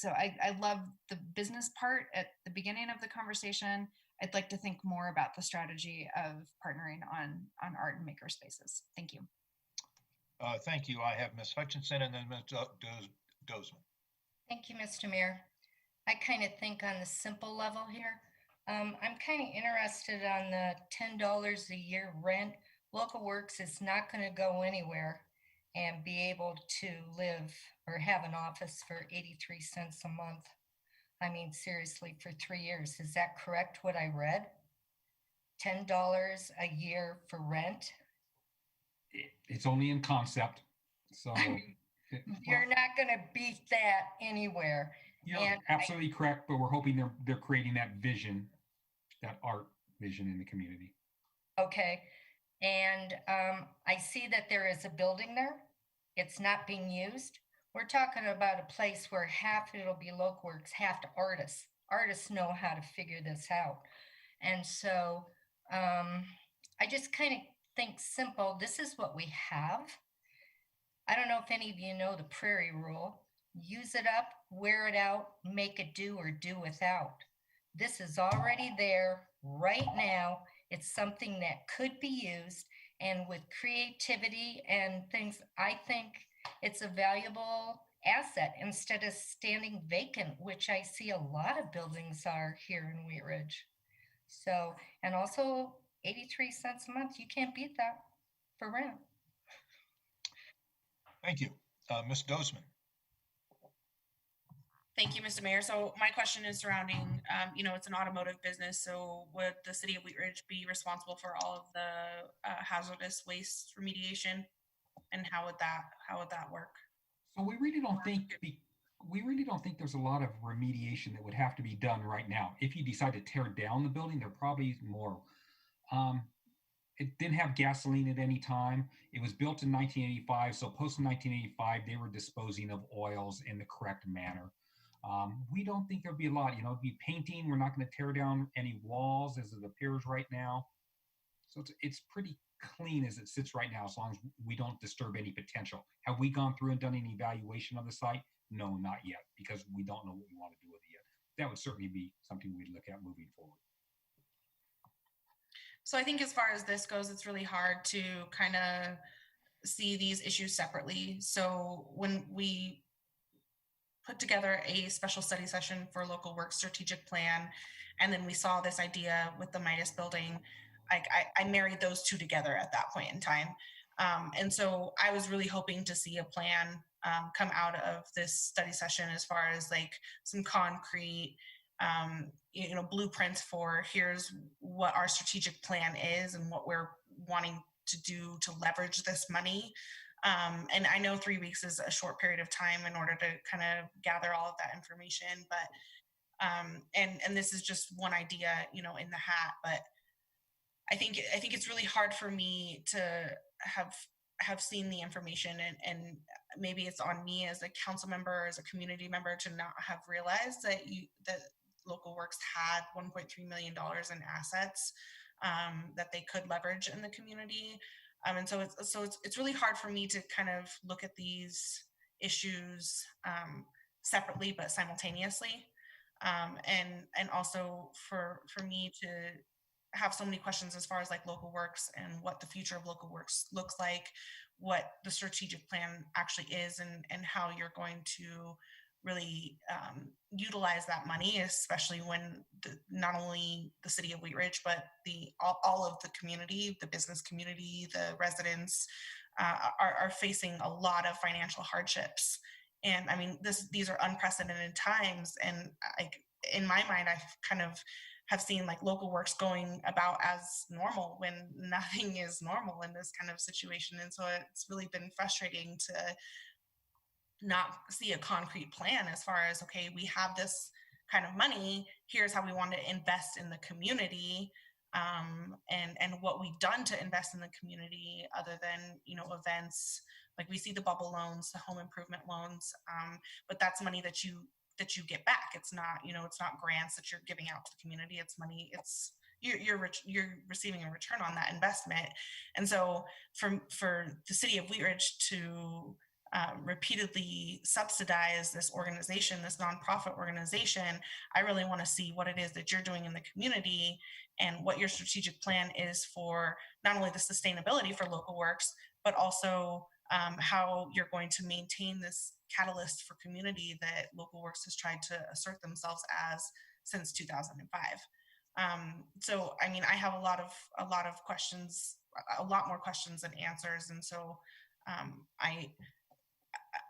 I love the business part at the beginning of the conversation. I'd like to think more about the strategy of partnering on art and maker spaces. Thank you. Thank you. I have Ms. Hutchinson and then Ms. Dozman. Thank you, Mr. Mayor. I kind of think on the simple level here. I'm kind of interested on the $10 a year rent. Local Works is not going to go anywhere and be able to live or have an office for 83 cents a month. I mean, seriously, for 3 years. Is that correct, what I read? $10 a year for rent? It's only in concept. So you're not going to beat that anywhere. You're absolutely correct, but we're hoping they're creating that vision, that art vision in the community. Okay. And I see that there is a building there. It's not being used. We're talking about a place where half it'll be Local Works, half to artists. Artists know how to figure this out. And so I just kind of think simple. This is what we have. I don't know if any of you know the Prairie Rule. Use it up, wear it out, make it do or do without. This is already there right now. It's something that could be used, and with creativity and things, I think it's a valuable asset instead of standing vacant, which I see a lot of buildings are here in Wheatridge. So, and also 83 cents a month, you can't beat that for rent. Thank you. Ms. Dozman. Thank you, Mr. Mayor. So my question is surrounding, it's an automotive business. So would the city of Wheatridge be responsible for all of the hazardous waste remediation, and how would that work? So we really don't think there's a lot of remediation that would have to be done right now. If you decide to tear down the building, there probably is more. It didn't have gasoline at any time. It was built in 1985. So post 1985, they were disposing of oils in the correct manner. We don't think there'll be a lot, it'd be painting. We're not going to tear down any walls as it appears right now. So it's pretty clean as it sits right now, as long as we don't disturb any potential. Have we gone through and done any evaluation of the site? No, not yet, because we don't know what we want to do with it yet. That would certainly be something we'd look at moving forward. So I think as far as this goes, it's really hard to kind of see these issues separately. So when we put together a special study session for Local Works strategic plan, and then we saw this idea with the Midas building, I married those two together at that point in time. And so I was really hoping to see a plan come out of this study session as far as like some concrete blueprints for here's what our strategic plan is and what we're wanting to do to leverage this money. And I know 3 weeks is a short period of time in order to kind of gather all of that information, but and this is just one idea, in the hat, but I think it's really hard for me to have seen the information, and maybe it's on me as a council member, as a community member, to not have realized that Local Works had $1.3 million in assets that they could leverage in the community. And so it's really hard for me to kind of look at these issues separately but simultaneously, and also for me to have so many questions as far as like Local Works and what the future of Local Works looks like, what the strategic plan actually is, and how you're going to really utilize that money, especially when not only the city of Wheatridge, but all of the community, the business community, the residents are facing a lot of financial hardships. And I mean, these are unprecedented times. And in my mind, I kind of have seen like Local Works going about as normal when nothing is normal in this kind of situation. And so it's really been frustrating to not see a concrete plan as far as, okay, we have this kind of money, here's how we want to invest in the community, and what we've done to invest in the community other than, events. Like we see the bubble loans, the home improvement loans, but that's money that you get back. It's not, it's not grants that you're giving out to the community. It's money. It's you're receiving a return on that investment. And so for the city of Wheatridge to repeatedly subsidize this organization, this nonprofit organization, I really want to see what it is that you're doing in the community and what your strategic plan is for not only the sustainability for Local Works, but also how you're going to maintain this catalyst for community that Local Works has tried to assert themselves as since 2005. So, I mean, I have a lot of questions, a lot more questions than answers. And so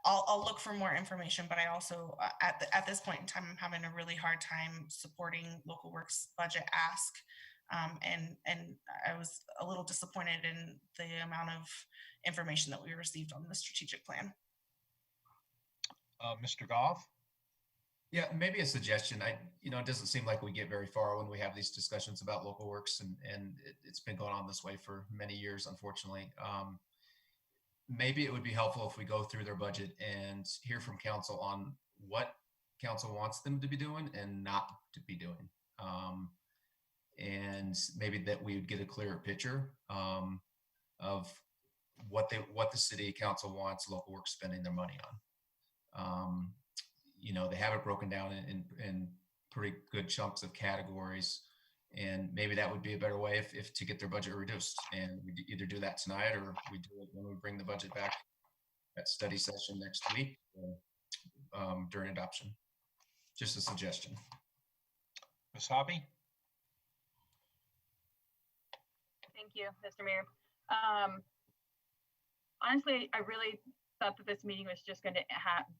I'll look for more information, but I also, at this point in time, I'm having a really hard time supporting Local Works budget ask. And I was a little disappointed in the amount of information that we received on the strategic plan. Mr. Goff? Yeah, maybe a suggestion. It doesn't seem like we get very far when we have these discussions about Local Works, and it's been going on this way for many years, unfortunately. Maybe it would be helpful if we go through their budget and hear from council on what council wants them to be doing and not to be doing. And maybe that we would get a clearer picture of what the city council wants Local Works spending their money on. They have it broken down in pretty good chunks of categories, and maybe that would be a better way if to get their budget reduced. And we either do that tonight or we do it when we bring the budget back at study session next week during adoption. Just a suggestion. Ms. Hobby? Thank you, Mr. Mayor. Honestly, I really thought that this meeting was just going to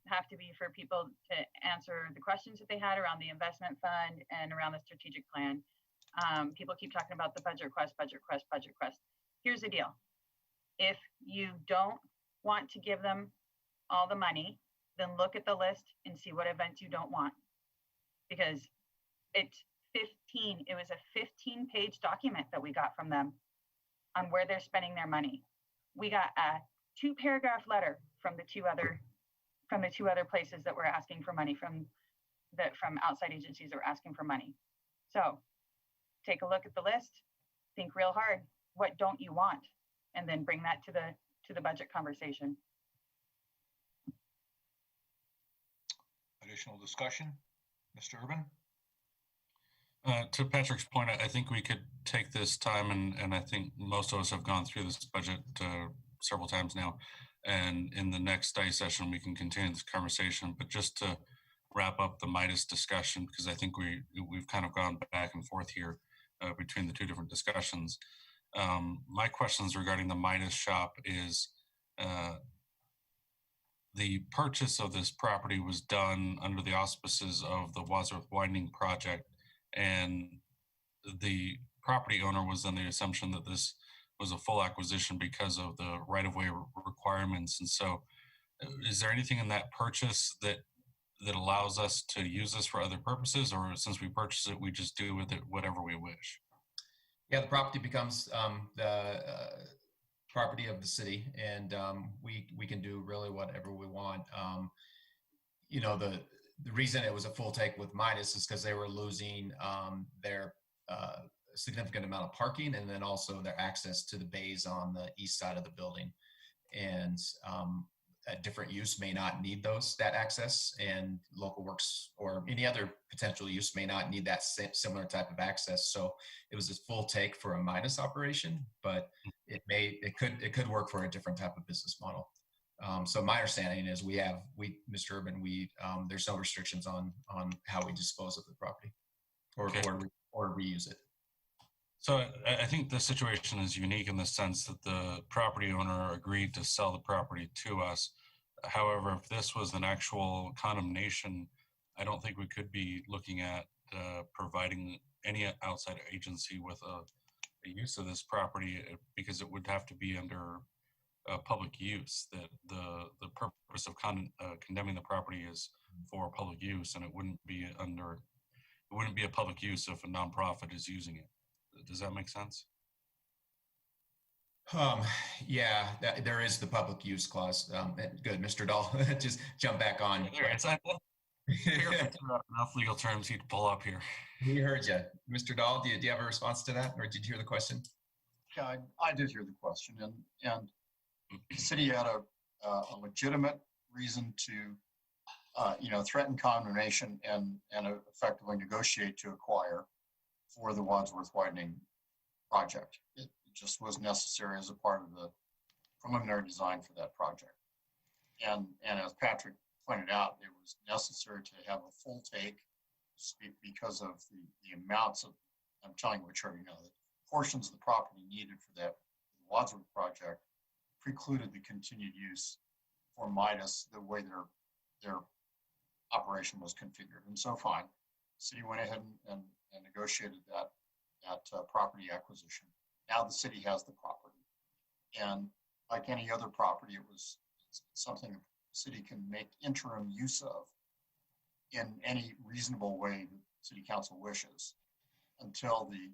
have to be for people to answer the questions that they had around the investment fund and around the strategic plan. People keep talking about the budget request. Here's the deal. If you don't want to give them all the money, then look at the list and see what events you don't want. Because it was a 15-page document that we got from them on where they're spending their money. We got a 2-paragraph letter from the two other places that were asking for money from outside agencies that were asking for money. So take a look at the list, think real hard, what don't you want? And then bring that to the budget conversation. Additional discussion? Mr. Urban? To Patrick's point, I think we could take this time, and I think most of us have gone through this budget several times now. And in the next study session, we can continue this conversation. But just to wrap up the Midas discussion, because I think we've kind of gone back and forth here between the two different discussions. My questions regarding the Midas shop is the purchase of this property was done under the auspices of the Wadsworth Widening Project, and the property owner was under the assumption that this was a full acquisition because of the right-of-way requirements. And so is there anything in that purchase that allows us to use this for other purposes, or since we purchase it, we just do with it whatever we wish? Yeah, the property becomes the property of the city, and we can do really whatever we want. You know, the reason it was a full take with Midas is because they were losing their significant amount of parking, and then also their access to the bays on the east side of the building. And a different use may not need that access, and local works or any other potential use may not need that similar type of access. So it was a full take for a Midas operation, but it could work for a different type of business model. So my understanding is Mr. Urban, there's no restrictions on how we dispose of the property or reuse it. So I think the situation is unique in the sense that the property owner agreed to sell the property to us. However, if this was an actual condemnation, I don't think we could be looking at providing any outside agency with a use of this property, because it would have to be under public use. That the purpose of condemning the property is for public use, and it wouldn't be a public use if a nonprofit is using it. Does that make sense? Yeah, there is the public use clause. Good, Mr. Dahl, just jump back on. Enough legal terms he'd pull up here. We heard you. Mr. Dahl, do you have a response to that, or did you hear the question? Yeah, I did hear the question, and the city had a legitimate reason to threaten condemnation and effectively negotiate to acquire for the Wadsworth Widening project. It just was necessary as a part of the preliminary design for that project. And as Patrick pointed out, it was necessary to have a full take because of the amounts of, I'm telling you, the portions of the property needed for that Wadsworth project precluded the continued use for Midas the way their operation was configured. And so fine, the city went ahead and negotiated that property acquisition. Now the city has the property, and like any other property, it's something the city can make interim use of in any reasonable way the city council wishes until the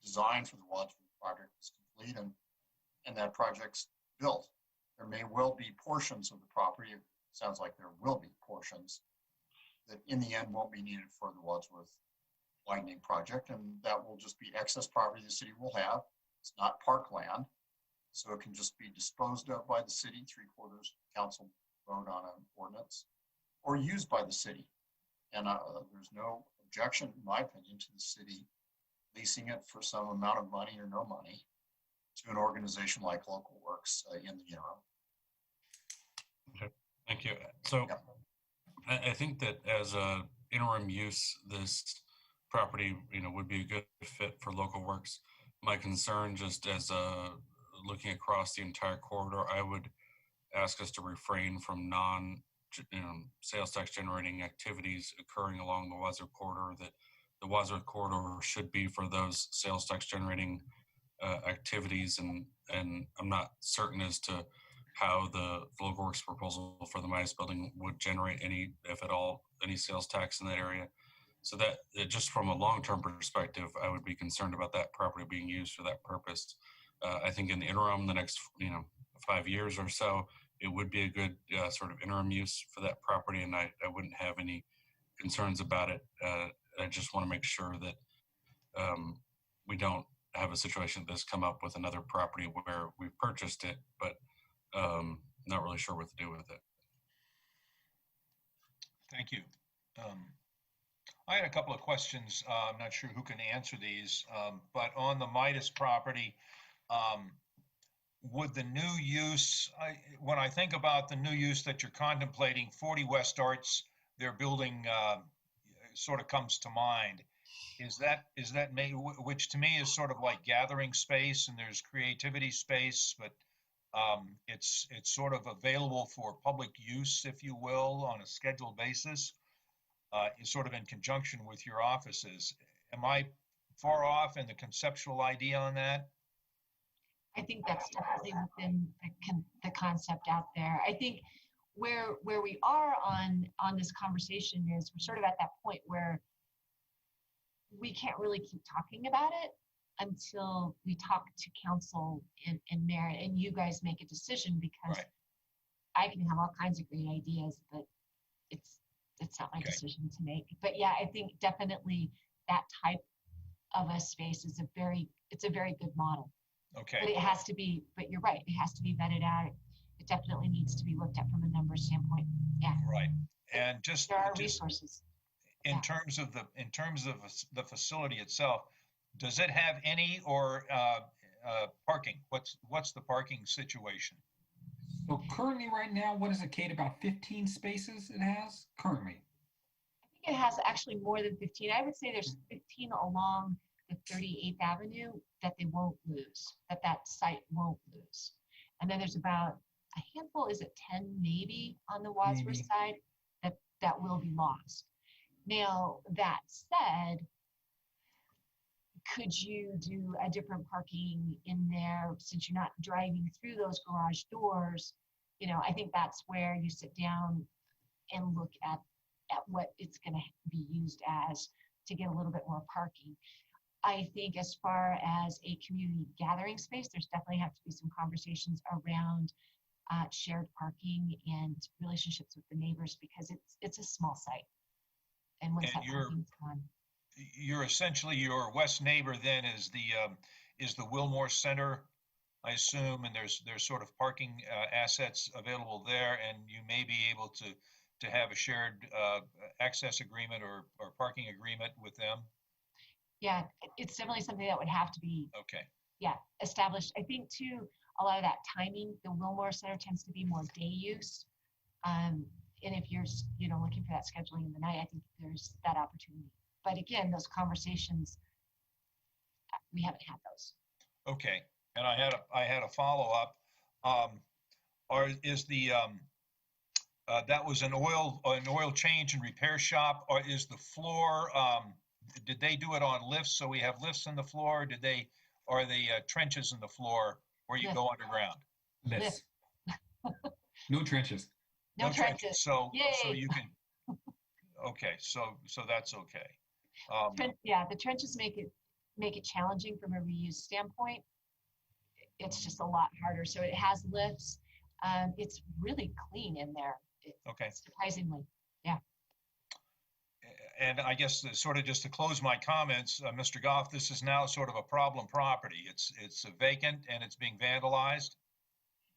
design for the Wadsworth project is complete and that project's built. There may well be portions of the property, it sounds like there will be portions that in the end won't be needed for the Wadsworth Widening project, and that will just be excess property the city will have. It's not parkland, so it can just be disposed of by the city, 3/4 council vote on an ordinance, or used by the city. And there's no objection, in my opinion, to the city leasing it for some amount of money or no money to an organization like Local Works in the interim. Okay, thank you. So yeah. I think that as a interim use, this property, would be a good fit for Local Works. My concern, just as looking across the entire corridor, I would ask us to refrain from sales tax generating activities occurring along the Wadsworth corridor. That the Wadsworth corridor should be for those sales tax generating activities, and I'm not certain as to how the Local Works proposal for the Midas building would generate any, if at all, any sales tax in that area. So that just from a long-term perspective, I would be concerned about that property being used for that purpose. I think in the interim, the next 5 years or so, it would be a good sort of interim use for that property, and I wouldn't have any concerns about it. I just want to make sure that we don't have a situation that's come up with another property where we've purchased it, but not really sure what to do with it. Thank you. I had a couple of questions. I'm not sure who can answer these, but on the Midas property, would the new use, when I think about the new use that you're contemplating, 40 West Arts, their building sort of comes to mind. Is that made, which to me is sort of like gathering space, and there's creativity space, but It's sort of available for public use, if you will, on a scheduled basis, sort of in conjunction with your offices. Am I far off in the conceptual idea on that? I think that's definitely within the concept out there. I think where we are on this conversation is we're sort of at that point where we can't really keep talking about it until we talk to council and mayor and you guys make a decision, because Right. I can have all kinds of great ideas, but it's not my Okay. decision to make. But yeah, I think definitely that type of a space is it's a very good model. Okay. But it has to be, but you're right, it has to be vetted out. It definitely needs to be looked at from a numbers standpoint. Yeah. Right. And just, There are resources. in terms of the facility itself, does it have any or parking? What's the parking situation? So currently, right now, what is it, Kate? About 15 spaces it has currently. I think it has actually more than 15. I would say there's 15 along the 38th Avenue that they won't lose, that site won't lose. And then there's about a handful, is it 10 maybe on the Wadsworth Maybe. side that will be lost. Now, that said, could you do a different parking in there since you're not driving through those garage doors? I think that's where you sit down and look at what it's going to be used as to get a little bit more parking. I think as far as a community gathering space, there's definitely have to be some conversations around shared parking and relationships with the neighbors, because it's a small site. And once that parking's gone. You're essentially, your west neighbor then is the Wilmore Center, I assume, and there's sort of parking assets available there, and you may be able to have a shared access agreement or parking agreement with them. Yeah, it's definitely something that would have to be Okay. established. I think too, a lot of that timing, the Wilmore Center tends to be more day use. And if you're looking for that scheduling in the night, I think there's that opportunity. But again, those conversations, we haven't had those. Okay, and I had a follow-up. Is the that was an oil change and repair shop, or is the floor, did they do it on lifts? So we have lifts in the floor. Are they trenches in the floor where you go underground? Lifts. No trenches. No trenches. So Yay. you can. Okay, so that's okay. The trenches make it challenging from a reuse standpoint. It's just a lot harder. So it has lifts. It's really clean in there. Okay. Surprisingly, yeah. And I guess sort of just to close my comments, Mr. Goff, this is now sort of a problem property. It's vacant and it's being vandalized.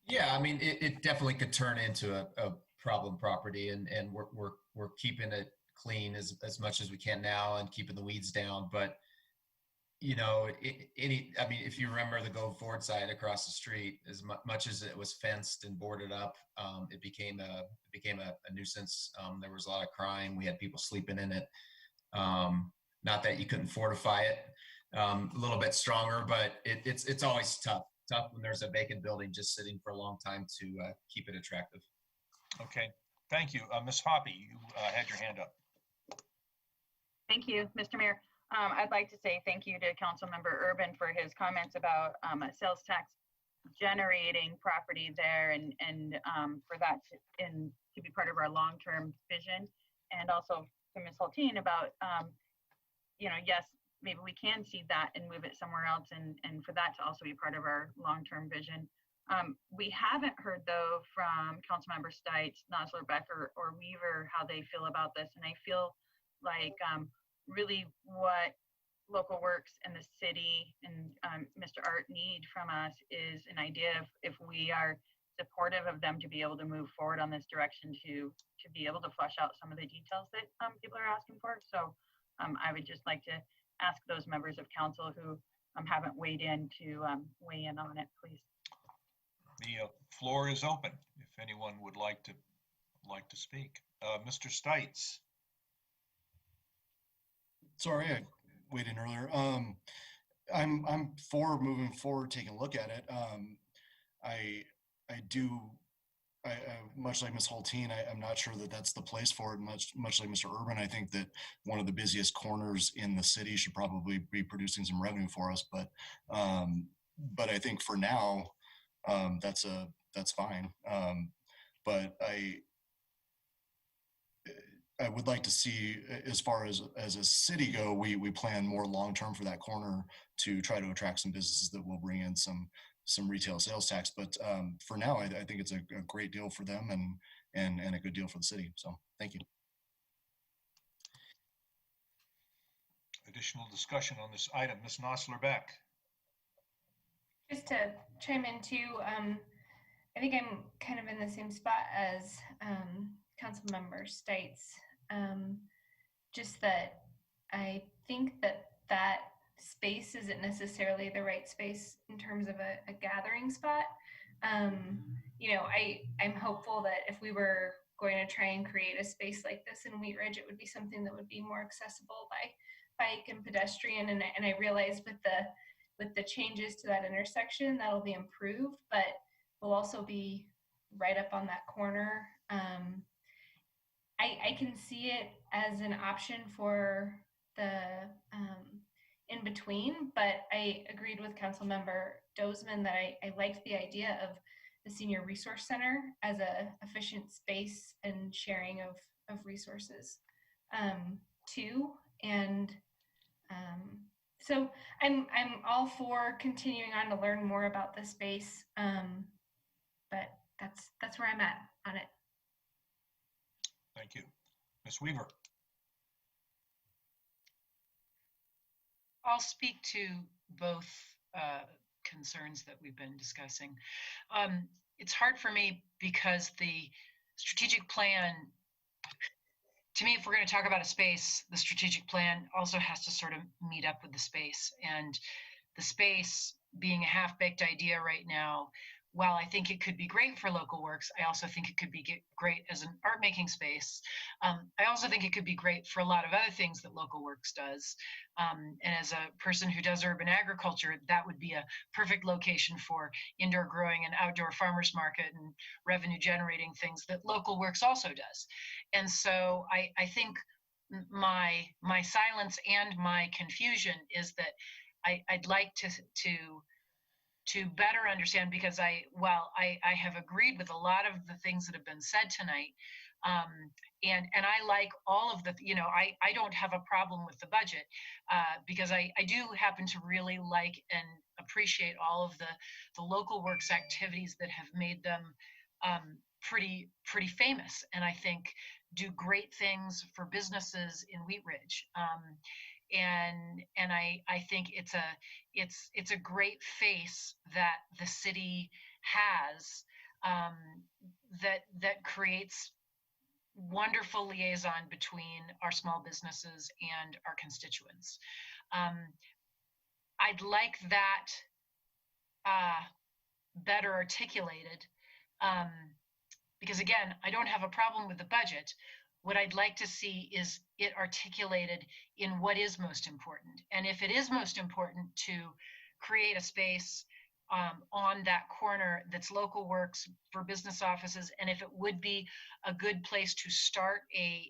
Yeah, I mean, it definitely could turn into a problem property, and we're keeping it clean as much as we can now and keeping the weeds down. But if you remember the Go Forward side across the street, as much as it was fenced and boarded up, it became a nuisance. There was a lot of crime. We had people sleeping in it. Not that you couldn't fortify it a little bit stronger, but it's always tough when there's a vacant building just sitting for a long time to keep it attractive. Okay, thank you. Ms. Hoppy, you had your hand up. Thank you, Mr. Mayor. I'd like to say thank you to Councilmember Urban for his comments about a sales tax generating property there, and for that to be part of our long-term vision, and also to Ms. Hulteen about yes, maybe we can see that and move it somewhere else, and for that to also be part of our long-term vision. We haven't heard though from Councilmember Stites, Nosler, Becker, or Weaver how they feel about this, and I feel like really what Local Works and the city and Mr. Art need from us is an idea of if we are supportive of them to be able to move forward on this direction to be able to flesh out some of the details that people are asking for. So I would just like to ask those members of council who haven't weighed in to weigh in on it, please. The floor is open if anyone would like to speak. Mr. Stites. Sorry, I weighed in earlier. I'm for moving forward, taking a look at it. much like Ms. Hulteen, I'm not sure that that's the place for it. Much like Mr. Urban, I think that one of the busiest corners in the city should probably be producing some revenue for us. But I think for now, that's fine. But I would like to see, as far as a city go, we plan more long term for that corner to try to attract some businesses that will bring in some retail sales tax. But for now, I think it's a great deal for them and a good deal for the city. So thank you. Additional discussion on this item, Ms. Nosler-Beck. Just to chime in too, I think I'm kind of in the same spot as council member Stites. Just that I think that space isn't necessarily the right space in terms of a gathering spot. You know, I'm hopeful that if we were going to try and create a space like this in Wheatridge, it would be something that would be more accessible by bike and pedestrian. And I realize with the changes to that intersection, that'll be improved, but will also be right up on that corner. I can see it as an option for the in between, but I agreed with Councilmember Dozeman that I liked the idea of the Senior Resource Center as a efficient space and sharing of resources too. And so I'm all for continuing on to learn more about the space, but that's where I'm at on it. Thank you. Ms. Weaver. I'll speak to both concerns that we've been discussing. It's hard for me because the strategic plan, to me, if we're going to talk about a space, the strategic plan also has to sort of meet up with the space. And the space being a half-baked idea right now, while I think it could be great for local works, I also think it could be great as an art making space. I also think it could be great for a lot of other things that local works does. And as a person who does urban agriculture, that would be a perfect location for indoor growing and outdoor farmers market and revenue generating things that local works also does. And so I think my silence and my confusion is that I'd like to better understand, because while I have agreed with a lot of the things that have been said tonight, and I like all of the, you know, I don't have a problem with the budget because I do happen to really like and appreciate all of the local works activities that have made them pretty famous, and I think do great things for businesses in Wheatridge. And I think it's a great face that the city has that creates wonderful liaison between our small businesses and our constituents. I'd like that better articulated because again, I don't have a problem with the budget. What I'd like to see is it articulated in what is most important. And if it is most important to create a space on that corner that's local works for business offices, and if it would be a good place to start an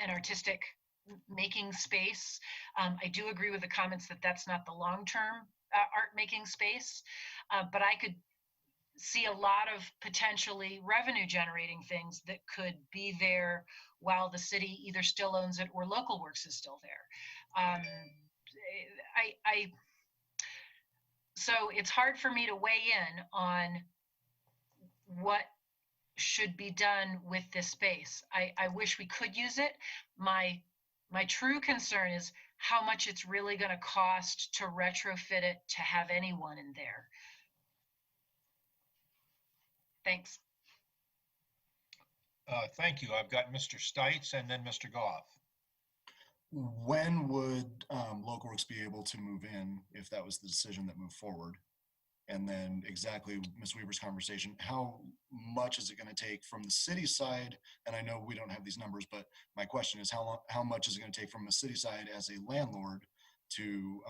artistic making space, I do agree with the comments that that's not the long-term art making space, but I could see a lot of potentially revenue generating things that could be there while the city either still owns it or local works is still there. So it's hard for me to weigh in on what should be done with this space. I wish we could use it. My true concern is how much it's really going to cost to retrofit it to have anyone in there. Thanks. Thank you. I've got Mr. Stites and then Mr. Goff. When would local works be able to move in if that was the decision that moved forward? And then exactly Ms. Weaver's conversation, how much is it going to take from the city side? And I know we don't have these numbers, but my question is how much is it going to take from the city side as a landlord to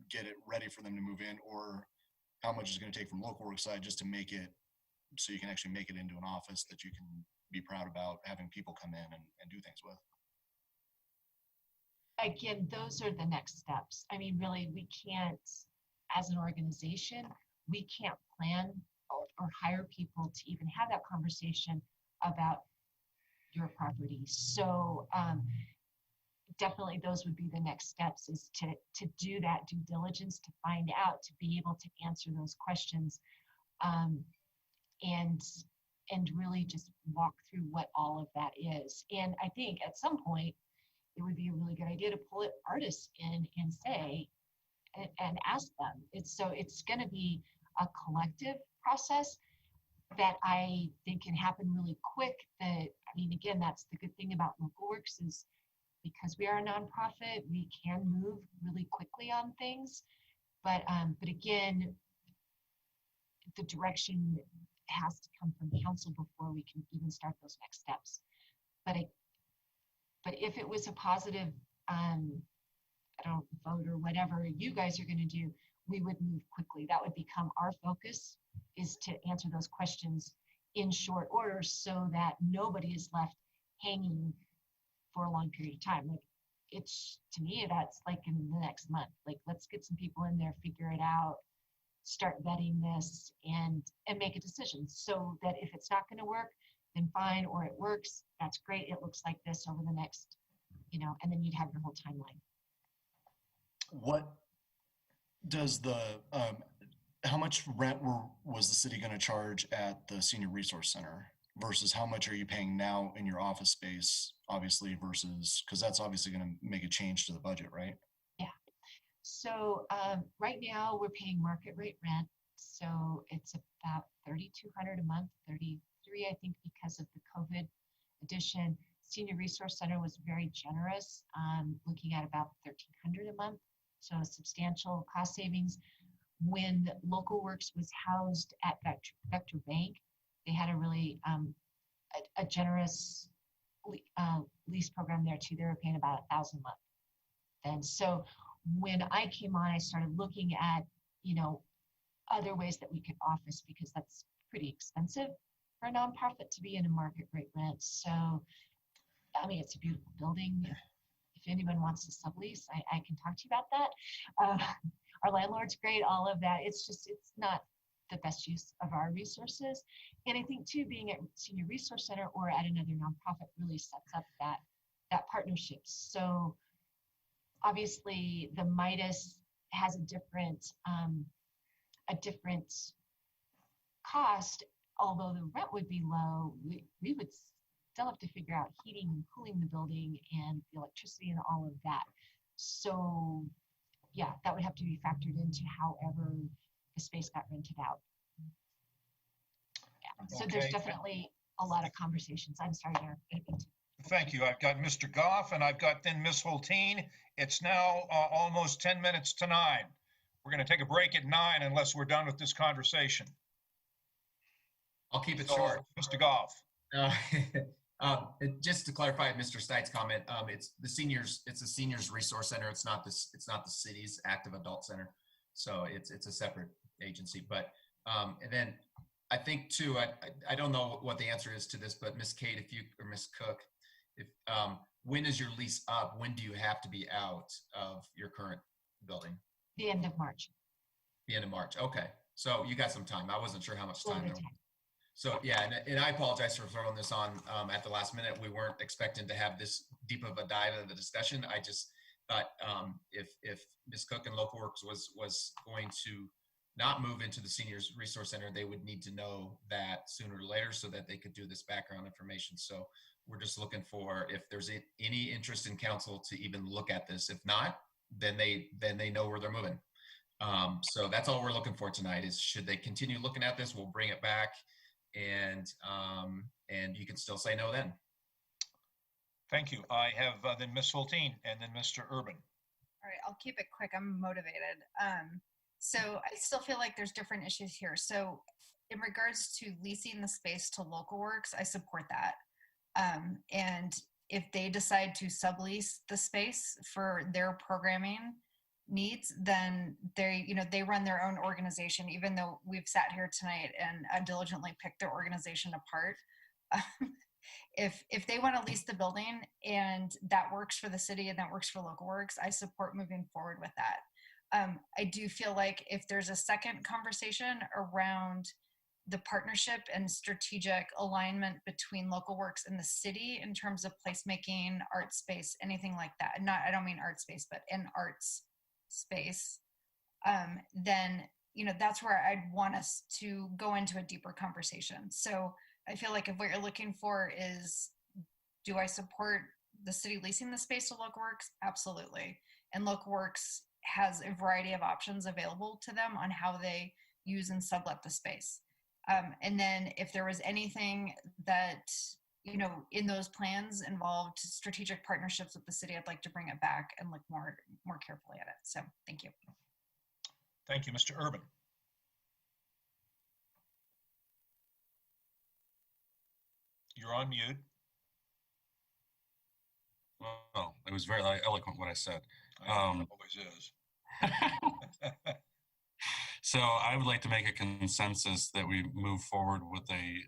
get it ready for them to move in? Or how much is going to take from local work side just to make it so you can actually make it into an office that you can be proud about having people come in and do things with. Again, those are the next steps. I mean, really, we can't, as an organization, we can't plan or hire people to even have that conversation about your property. So definitely those would be the next steps, is to do that due diligence, to find out, to be able to answer those questions, and really just walk through what all of that is. And I think at some point, it would be a really good idea to pull artists in and say, and ask them. It's going to be a collective process that I think can happen really quick. Again, that's the good thing about Local Works, is because we are a nonprofit, we can move really quickly on things. But again, the direction has to come from council before we can even start those next steps. But if it was a positive, vote or whatever you guys are going to do, we would move quickly. That would become our focus, is to answer those questions in short order so that nobody is left hanging for a long period of time. To me, that's like in the next month. Let's get some people in there, figure it out, start vetting this, and make a decision, so that if it's not going to work, then fine, or it works, that's great. It looks like this over the next, and then you'd have your whole timeline. What does how much rent was the city going to charge at the Senior Resource Center versus how much are you paying now in your office space, obviously, versus, because that's obviously going to make a change to the budget, right? Yeah. So right now we're paying market rate rent. So it's about $3,200 a month, 33, I think, because of the COVID addition. Senior Resource Center was very generous, looking at about $1,300 a month. So a substantial cost savings. When Local Works was housed at Vector Bank, they had a really a generous lease program there too. They were paying about $1,000 a month. And so when I came on, I started looking at, other ways that we could office, because that's pretty expensive for a nonprofit to be in a market rate rent. So, it's a beautiful building. If anyone wants to sublease, I can talk to you about that. Our landlord's great, all of that. It's not the best use of our resources. And I think too, being at Senior Resource Center or at another nonprofit really sets up that partnership. So obviously the Midas has a different cost, although the rent would be low. We would still have to figure out heating and cooling the building and the electricity and all of that. So yeah, that would have to be factored into however the space got rented out. Yeah. So there's definitely a lot of conversations. I'm sorry, Eric. Thank you. I've got Mr. Goff and I've got then Ms. Hulteen. It's now almost 10 minutes to 9. We're going to take a break at 9 unless we're done with this conversation. I'll keep it short. Mr. Goff. Just to clarify Mr. Steit's comment, it's the seniors resource center. It's not the city's active adult center. So it's a separate agency. But and then I think too, I don't know what the answer is to this, but Ms. Kate, or Ms. Cook, when is your lease up? When do you have to be out of your current building? The end of March. The end of March. Okay. So you got some time. I wasn't sure how much time there was. So yeah, and I apologize for throwing this on at the last minute. We weren't expecting to have this deep of a dive into the discussion. I just thought if Ms. Cook and Local Works was going to not move into the Seniors Resource Center, they would need to know that sooner or later so that they could do this background information. So we're just looking for if there's any interest in council to even look at this. If not, then they know where they're moving. So that's all we're looking for tonight is should they continue looking at this, we'll bring it back. And you can still say no then. Thank you. I have then Ms. Hulteen and then Mr. Urban. All right, I'll keep it quick. I'm motivated. So I still feel like there's different issues here. So in regards to leasing the space to Local Works, I support that. And if they decide to sublease the space for their programming, needs, then they run their own organization, even though we've sat here tonight and diligently picked their organization apart. If they want to lease the building and that works for the city and that works for Local Works, I support moving forward with that. I do feel like if there's a second conversation around the partnership and strategic alignment between Local Works and the city in terms of placemaking, art space, anything like that, I don't mean art space, but an arts space, then that's where I'd want us to go into a deeper conversation. So I feel like if what you're looking for is, do I support the city leasing the space to Local Works? Absolutely. And Local Works has a variety of options available to them on how they use and sublet the space. And then if there was anything that, in those plans involved strategic partnerships with the city, I'd like to bring it back and look more carefully at it. So thank you. Thank you, Mr. Urban. You're on mute. Well, it was very eloquent what I said. It always is. So I would like to make a consensus that we move forward with a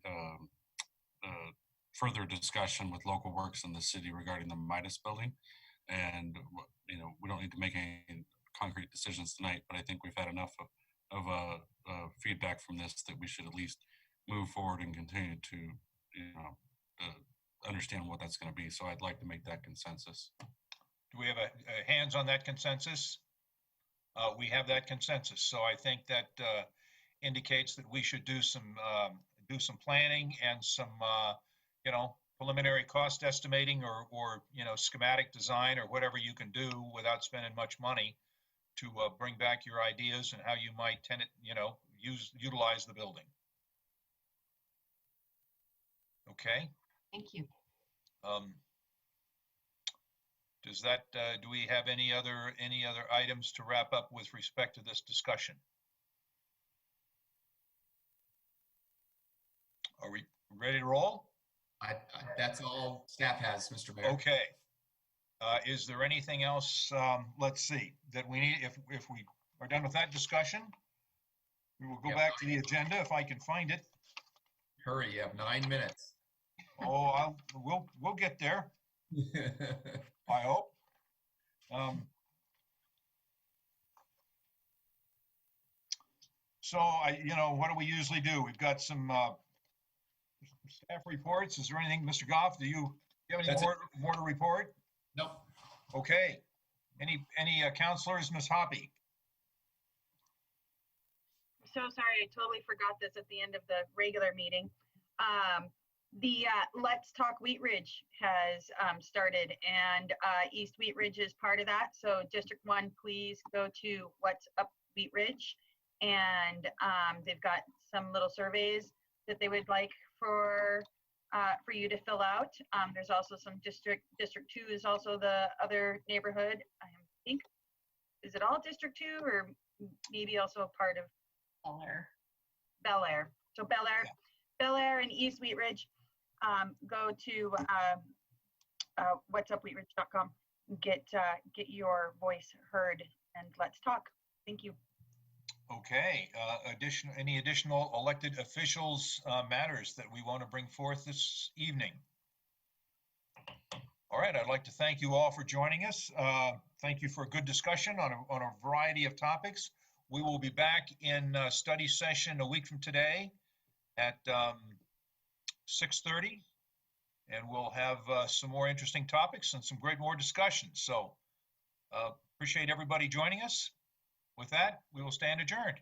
further discussion with Local Works in the city regarding the Midas building. And, we don't need to make any concrete decisions tonight, but I think we've had enough of feedback from this that we should at least move forward and continue to, understand what that's going to be. So I'd like to make that consensus. Do we have a hands on that consensus? We have that consensus. So I think that indicates that we should do some planning and some preliminary cost estimating or schematic design or whatever you can do without spending much money to bring back your ideas and how you might utilize the building. Okay. Thank you. Does that, do we have any other items to wrap up with respect to this discussion? Are we ready to roll? That's all staff has, Mr. Mayor. Okay. Is there anything else, let's see, that we need, if we are done with that discussion, we will go back to the agenda if I can find it. Hurry, you have 9 minutes. Oh, we'll get there. I hope. So what do we usually do? We've got some staff reports. Is there anything, Mr. Goff, do you have any more to report? Nope. Okay. Any counselors, Ms. Hoppy? So sorry, I totally forgot this at the end of the regular meeting. The Let's Talk Wheatridge has started, and East Wheatridge is part of that. So District 1, please go to What's Up Wheatridge, and they've got some little surveys that they would like for you to fill out. There's also some District 2 is also the other neighborhood. I think, is it all District 2 or maybe also a part of Bel Air? So Bel Air and East Wheatridge. Go to whatsupwheatridge.com, get your voice heard, and let's talk. Thank you. Okay. Any additional elected officials matters that we want to bring forth this evening? All right. I'd like to thank you all for joining us. Thank you for a good discussion on a variety of topics. We will be back in study session a week from today at 6:30, and we'll have some more interesting topics and some more discussions. So appreciate everybody joining us. With that, we will stand adjourned.